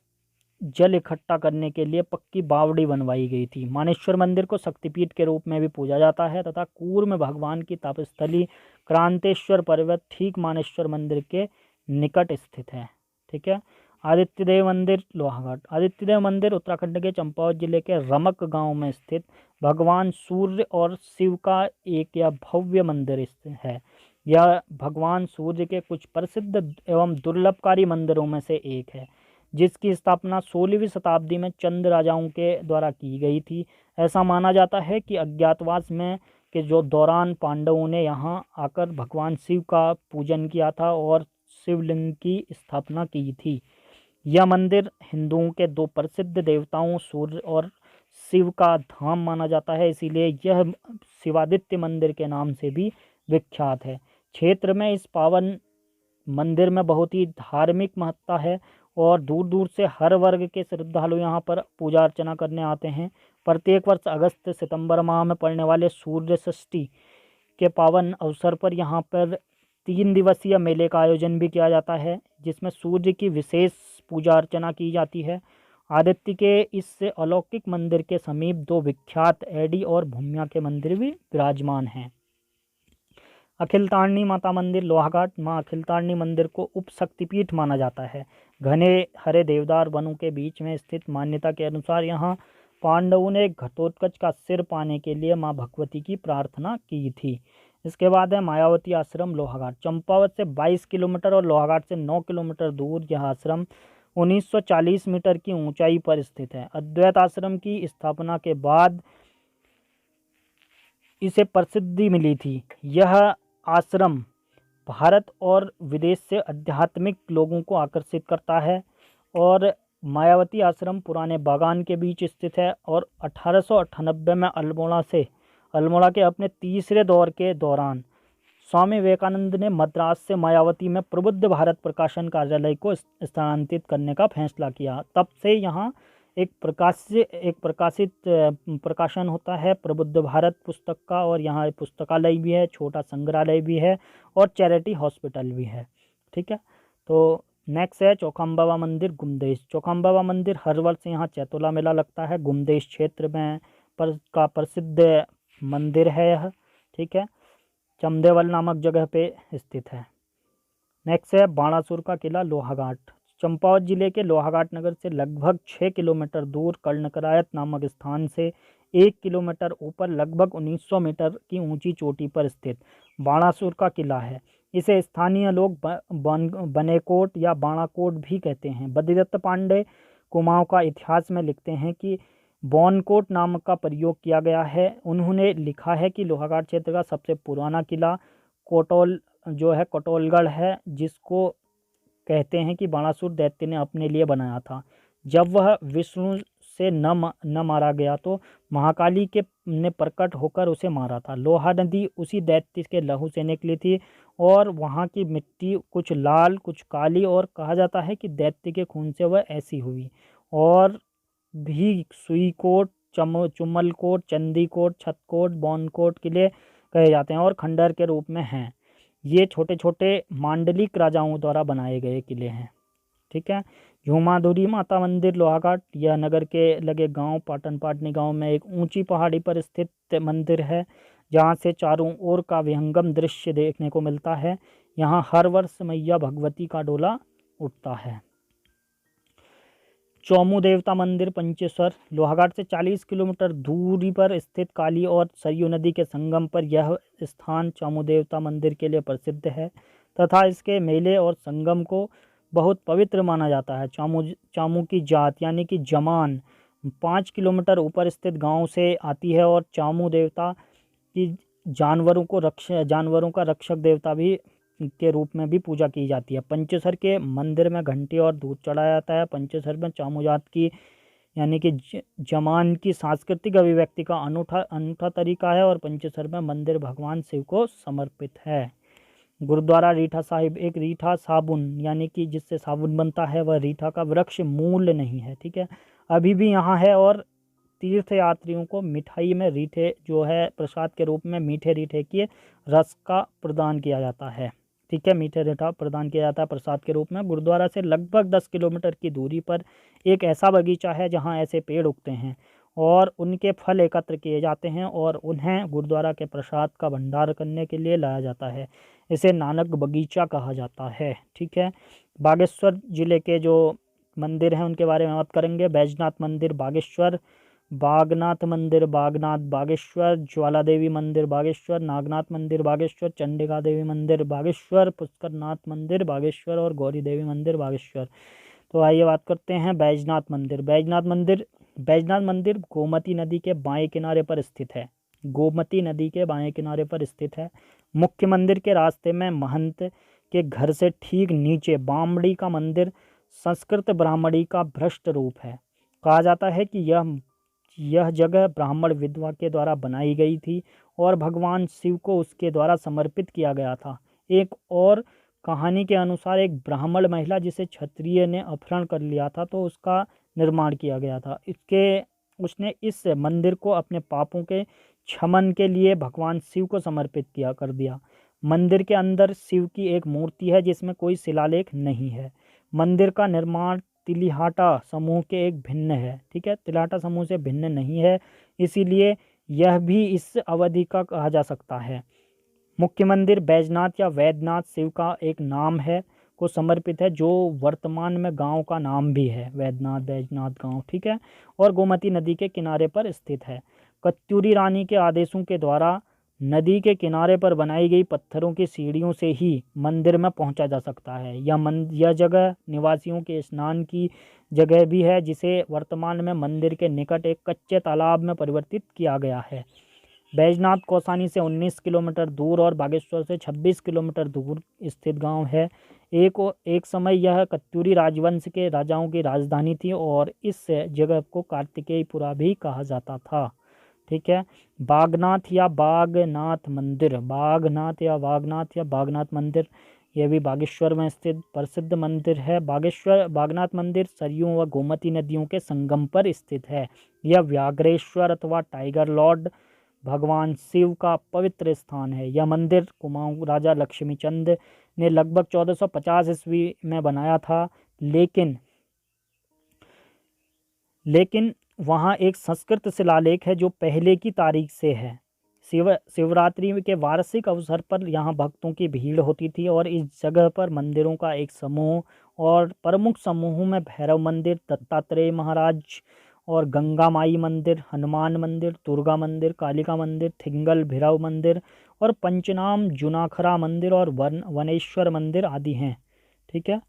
जल इकट्ठा करने के लिए पक्की बावड़ी बनवाई गई थी। मानेश्वर मंदिर को शक्तिपीठ के रूप में भी पूजा जाता है तथा कूर्म में भगवान की तपस्थली क्रांतेश्वर पर्वत ठीक मानेश्वर मंदिर के निकट स्थित है, ठीक है। आदित्यदेव मंदिर लोहाघाट। आदित्यदेव मंदिर उत्तराखंड के चंपावत जिले के रमक गांव में स्थित भगवान सूर्य और शिव का एक यह भव्य मंदिर है। यह भगवान सूर्य के कुछ प्रसिद्ध एवं दुर्लभकारी मंदिरों में से एक है, जिसकी स्थापना 16वीं शताब्दी में चंद राजाओं के द्वारा की गई थी। ऐसा माना जाता है कि अज्ञातवास में के जो दौरान पांडवों ने यहाँ आकर भगवान शिव का पूजन किया था और शिवलिंग की स्थापना की थी। यह मंदिर हिंदुओं के 2 प्रसिद्ध देवताओं सूर्य और शिव का धाम माना जाता है, इसीलिए यह शिवादित्य मंदिर के नाम से भी विख्यात है। क्षेत्र में इस पावन मंदिर में बहुत ही धार्मिक महत्ता है और दूर दूर से हर वर्ग के श्रद्धालु यहाँ पर पूजा अर्चना करने आते हैं। प्रत्येक वर्ष अगस्त सितंबर माह में पड़ने वाले सूर्य षष्ठी के पावन अवसर पर यहाँ पर 3 दिवसीय मेले का आयोजन भी किया जाता है, जिसमें सूर्य की विशेष पूजा अर्चना की जाती है। आदित्य के इस अलौकिक मंदिर के समीप 2 विख्यात एडी और भूमिया के मंदिर भी विराजमान हैं। अखिलतारिणी माता मंदिर लोहाघाट। माँ अखिलतारिणी मंदिर को उप शक्तिपीठ माना जाता है। घने हरे देवदार वनों के बीच में स्थित मान्यता के अनुसार यहाँ पांडवों ने घटोत्कच का सिर पाने के लिए माँ भगवती की प्रार्थना की थी। इसके बाद है मायावती आश्रम लोहाघाट। चंपावत से 22 किलोमीटर और लोहाघाट से 9 किलोमीटर दूर यह आश्रम 1940 मीटर की ऊंचाई पर स्थित है। अद्वैत आश्रम की स्थापना के बाद इसे प्रसिद्धि मिली थी। यह आश्रम भारत और विदेश से आध्यात्मिक लोगों को आकर्षित करता है और मायावती आश्रम पुराने बागान के बीच स्थित है और 1898 में अल्मोड़ा के अपने तीसरे दौर के दौरान स्वामी विवेकानंद ने मद्रास से मायावती में प्रबुद्ध भारत प्रकाशन कार्यालय को स्थानांतरित करने का फैसला किया। तब से यहाँ एक प्रकाशित प्रकाशन होता है प्रबुद्ध भारत पुस्तक का, और यहाँ पुस्तकालय भी है, छोटा संग्रहालय भी है और चैरिटी हॉस्पिटल भी है, ठीक है। तो नेक्स्ट है चौखाम मंदिर गुमदेश। चौखाम मंदिर हर वर्ष यहाँ चैतोला मेला लगता है। गुमदेश क्षेत्र में का प्रसिद्ध मंदिर है यह, ठीक है। चमदेवल नामक जगह पे स्थित है। नेक्स्ट है बाणासुर का किला लोहाघाट। चंपावत जिले के लोहाघाट नगर से लगभग 6 किलोमीटर दूर कर्णकरायत नामक स्थान से 1 किलोमीटर ऊपर लगभग 1900 मीटर की ऊंची चोटी पर स्थित बाणासुर का किला है। इसे स्थानीय लोग बनेकोट या बाणाकोट भी कहते हैं। बद्रीदत्त पांडे कुमाऊं का इतिहास में लिखते हैं कि बॉनकोट नाम का प्रयोग किया गया है। उन्होंने लिखा है कि लोहाघाट क्षेत्र का सबसे पुराना किला कोटोलगढ़ है, जिसको कहते हैं कि बाणासुर दैत्य ने अपने लिए बनाया था। जब वह विष्णु से न मारा गया तो महाकाली के ने प्रकट होकर उसे मारा था। लोहा नदी उसी दैत्य के लहू से निकली थी और वहाँ की मिट्टी कुछ लाल कुछ काली, और कहा जाता है कि दैत्य के खून से वह ऐसी हुई। और भी सुईकोट, चुम्मलकोट, चंदीकोट, छतकोट, बौनकोट किले कहे जाते हैं और खंडहर के रूप में हैं। ये छोटे छोटे मांडलिक राजाओं द्वारा बनाए गए किले हैं। ठीक है। झूमाधुरी माता मंदिर लोहाघाट, यह नगर के लगे गांव पाटन पाटनी गांव में एक ऊंची पहाड़ी पर स्थित मंदिर है, जहां से चारों ओर का विहंगम दृश्य देखने को मिलता है। यहाँ हर वर्ष मैया भगवती का डोला उठता है। चौमू देवता मंदिर पंचेश्वर, लोहाघाट से 40 किलोमीटर दूरी पर स्थित काली और सरयू नदी के संगम पर यह स्थान चौमू देवता मंदिर के लिए प्रसिद्ध है तथा इसके मेले और संगम को बहुत पवित्र माना जाता है। चामू की जात यानी कि जमान 5 किलोमीटर ऊपर स्थित गांव से आती है और चामू देवता की जानवरों का रक्षक देवता भी के रूप में भी पूजा की जाती है। पंचेसर के मंदिर में घंटी और दूध चढ़ाया जाता है। पंचेसर में चामू जात की यानी कि जमान की सांस्कृतिक अभिव्यक्ति का अनूठा तरीका है और पंचेसर में मंदिर भगवान शिव को समर्पित है। गुरुद्वारा रीठा साहिब, एक रीठा साबुन यानी कि जिससे साबुन बनता है वह रीठा का वृक्ष मूल नहीं है। ठीक है, अभी भी यहाँ है और तीर्थ यात्रियों को मिठाई में रीठे जो है प्रसाद के रूप में मीठे रीठे के रस का प्रदान किया जाता है। ठीक है, मीठे रीठा प्रदान किया जाता है प्रसाद के रूप में। गुरुद्वारा से लगभग 10 किलोमीटर की दूरी पर एक ऐसा बगीचा है जहाँ ऐसे पेड़ उगते हैं और उनके फल एकत्र किए जाते हैं और उन्हें गुरुद्वारा के प्रसाद का भंडार करने के लिए लाया जाता है। इसे नानक बगीचा कहा जाता है। ठीक है, बागेश्वर जिले के जो मंदिर हैं उनके बारे में बात करेंगे। बैजनाथ मंदिर बागेश्वर, बागनाथ मंदिर बागनाथ बागेश्वर, ज्वाला देवी मंदिर बागेश्वर, नागनाथ मंदिर बागेश्वर, चंडिका देवी मंदिर बागेश्वर, पुष्करनाथ मंदिर बागेश्वर और गौरी देवी मंदिर बागेश्वर। तो आइए बात करते हैं बैजनाथ मंदिर। बैजनाथ मंदिर गोमती नदी के बाएं किनारे पर स्थित है। गोमती नदी के बाएं किनारे पर स्थित है। मुख्य मंदिर के रास्ते में महंत के घर से ठीक नीचे बामड़ी का मंदिर संस्कृत ब्राह्मणी का भ्रष्ट रूप है। कहा जाता है कि यह जगह ब्राह्मण विधवा के द्वारा बनाई गई थी और भगवान शिव को उसके द्वारा समर्पित किया गया था। एक और कहानी के अनुसार एक ब्राह्मण महिला जिसे क्षत्रिय ने अपहरण कर लिया था तो उसका निर्माण किया गया था। उसने इस मंदिर को अपने पापों के क्षमन के लिए भगवान शिव को समर्पित कर दिया। मंदिर के अंदर शिव की एक मूर्ति है जिसमें कोई शिलालेख नहीं है। मंदिर का निर्माण तिलिहाटा समूह के एक भिन्न है। ठीक है, तिलिहाटा समूह से भिन्न नहीं है, इसीलिए यह भी इस अवधि का कहा जा सकता है। मुख्य मंदिर बैजनाथ या वैद्यनाथ शिव का एक नाम है को समर्पित है, जो वर्तमान में गांव का नाम भी है, वैद्यनाथ बैजनाथ गांव। ठीक है, और गोमती नदी के किनारे पर स्थित है। कत्यूरी रानी के आदेशों के द्वारा नदी के किनारे पर बनाई गई पत्थरों की सीढ़ियों से ही मंदिर में पहुंचा जा सकता है। यह जगह निवासियों के स्नान की जगह भी है, जिसे वर्तमान में मंदिर के निकट एक कच्चे तालाब में परिवर्तित किया गया है। बैजनाथ कौसानी से 19 किलोमीटर दूर और बागेश्वर से 26 किलोमीटर दूर स्थित गांव है। एक समय यह कत्यूरी राजवंश के राजाओं की राजधानी थी और इस जगह को कार्तिकेयपुरा भी कहा जाता था। ठीक है, बागनाथ या बागनाथ मंदिर यह भी बागेश्वर में स्थित प्रसिद्ध मंदिर है। बागनाथ मंदिर सरयू व गोमती नदियों के संगम पर स्थित है। यह व्याघ्रेश्वर अथवा टाइगर लॉर्ड भगवान शिव का पवित्र स्थान है। यह मंदिर कुमाऊं राजा लक्ष्मीचंद ने लगभग 1450 ईस्वी में बनाया था, लेकिन वहाँ एक संस्कृत शिलालेख है जो पहले की तारीख से है। शिवरात्रि के वार्षिक अवसर पर यहाँ भक्तों की भीड़ होती थी और इस जगह पर मंदिरों का एक समूह और प्रमुख समूहों में भैरव मंदिर, दत्तात्रेय महाराज और गंगा माई मंदिर, हनुमान मंदिर, दुर्गा मंदिर, कालिका मंदिर, थिंगल भैरव मंदिर और पंचनाम जुनाखरा मंदिर और वनेश्वर मंदिर आदि हैं। ठीक है,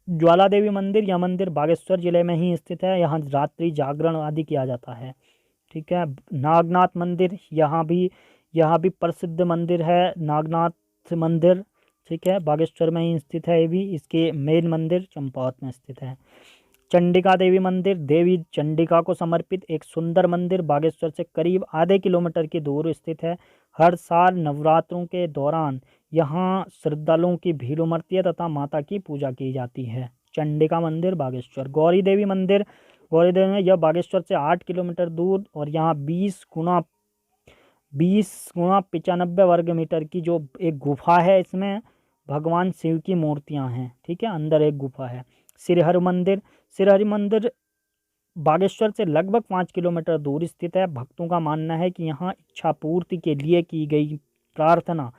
ज्वाला देवी मंदिर, यह मंदिर बागेश्वर जिले में ही स्थित है। यहाँ रात्रि जागरण आदि किया जाता है। ठीक है, नागनाथ मंदिर, यहाँ भी प्रसिद्ध मंदिर है नागनाथ मंदिर। ठीक है, बागेश्वर में ही स्थित है। ये भी इसके मेन मंदिर चंपावत में स्थित है। चंडिका देवी मंदिर, देवी चंडिका को समर्पित एक सुंदर मंदिर बागेश्वर से करीब आधे किलोमीटर की दूर स्थित है। हर साल नवरात्रों के दौरान यहाँ श्रद्धालुओं की भीड़ उमड़ती है तथा माता की पूजा की जाती है। चंडिका मंदिर बागेश्वर। गौरी देवी मंदिर, गौरी देवी में यह बागेश्वर से 8 किलोमीटर दूर और यहाँ 20 गुणा 95 वर्ग मीटर की जो एक गुफा है, इसमें भगवान शिव की मूर्तियां हैं, ठीक है, अंदर एक गुफा है। श्रीहरि मंदिर, श्रीहरि मंदिर बागेश्वर से लगभग 5 किलोमीटर दूर स्थित है। भक्तों का मानना है कि यहाँ इच्छा पूर्ति के लिए की गई प्रार्थना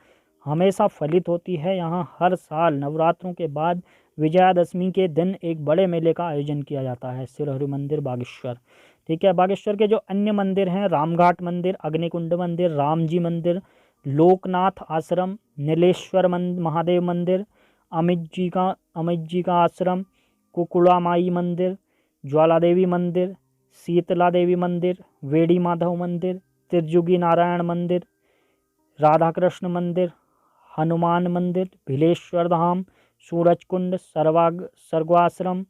हमेशा फलित होती है। यहाँ हर साल नवरात्रों के बाद विजयादशमी के दिन एक बड़े मेले का आयोजन किया जाता है। श्रीहरि मंदिर बागेश्वर, ठीक है। बागेश्वर के जो अन्य मंदिर हैं, रामघाट मंदिर, अग्निकुंड मंदिर, रामजी मंदिर, लोकनाथ आश्रम, नीलेश्वर महादेव मंदिर, अमित जी का आश्रम, कुकुड़ा माई मंदिर, ज्वाला देवी मंदिर, शीतला देवी मंदिर, वेड़ी माधव मंदिर, त्रिजुगी नारायण मंदिर, राधा कृष्ण मंदिर, हनुमान मंदिर, भिलेश्वर धाम, सूरजकुंड, सर्वाश्रम,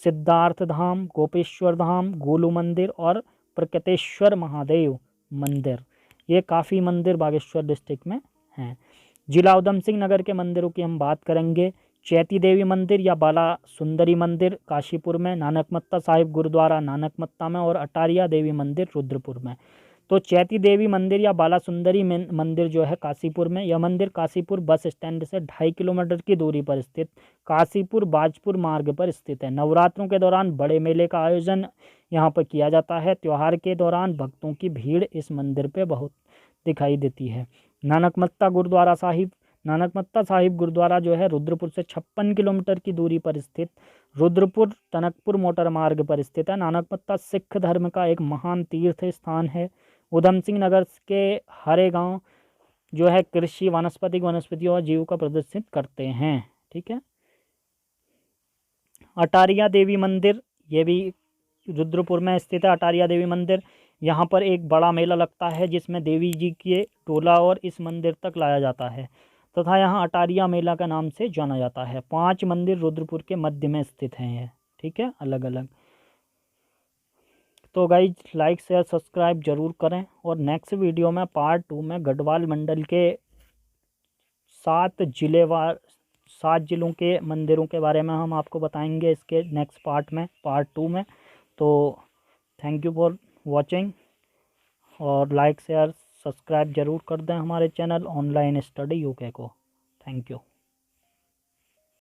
सिद्धार्थ धाम, गोपेश्वर धाम, गोलू मंदिर और प्रकटेश्वर महादेव मंदिर, ये काफ़ी मंदिर बागेश्वर डिस्ट्रिक्ट में हैं। जिला उधम सिंह नगर के मंदिरों की हम बात करेंगे। चैती देवी मंदिर या बाला सुंदरी मंदिर काशीपुर में, नानकमत्ता साहिब गुरुद्वारा नानकमत्ता में और अटारिया देवी मंदिर रुद्रपुर में। तो चैती देवी मंदिर या बाला सुंदरी मंदिर जो है काशीपुर में, यह मंदिर काशीपुर बस स्टैंड से 2.5 किलोमीटर की दूरी पर स्थित काशीपुर बाजपुर मार्ग पर स्थित है। नवरात्रों के दौरान बड़े मेले का आयोजन यहाँ पर किया जाता है। त्यौहार के दौरान भक्तों की भीड़ इस मंदिर पे बहुत दिखाई देती है। नानकमत्ता साहिब गुरुद्वारा जो है रुद्रपुर से 56 किलोमीटर की दूरी पर स्थित रुद्रपुर टनकपुर मोटर मार्ग पर स्थित है। नानकमत्ता सिख धर्म का एक महान तीर्थ स्थान है। उधम सिंह नगर के हरे गांव जो है कृषि वनस्पतियों और जीव का प्रदर्शित करते हैं, ठीक है। अटारिया देवी मंदिर, ये भी रुद्रपुर में स्थित है। अटारिया देवी मंदिर, यहाँ पर एक बड़ा मेला लगता है जिसमें देवी जी के टोला और इस मंदिर तक लाया जाता है तथा यहाँ अटारिया मेला का नाम से जाना जाता है। 5 मंदिर रुद्रपुर के मध्य में स्थित हैं ये, ठीक है, अलग अलग। तो गाइज लाइक शेयर सब्सक्राइब जरूर करें और नेक्स्ट वीडियो में पार्ट 2 में गढ़वाल मंडल के 7 जिलों के मंदिरों के बारे में हम आपको बताएंगे इसके नेक्स्ट पार्ट में, पार्ट 2 में। तो थैंक यू फॉर वॉचिंग और लाइक शेयर सब्सक्राइब जरूर कर दें हमारे चैनल ऑनलाइन स्टडी यूके को। Thank you.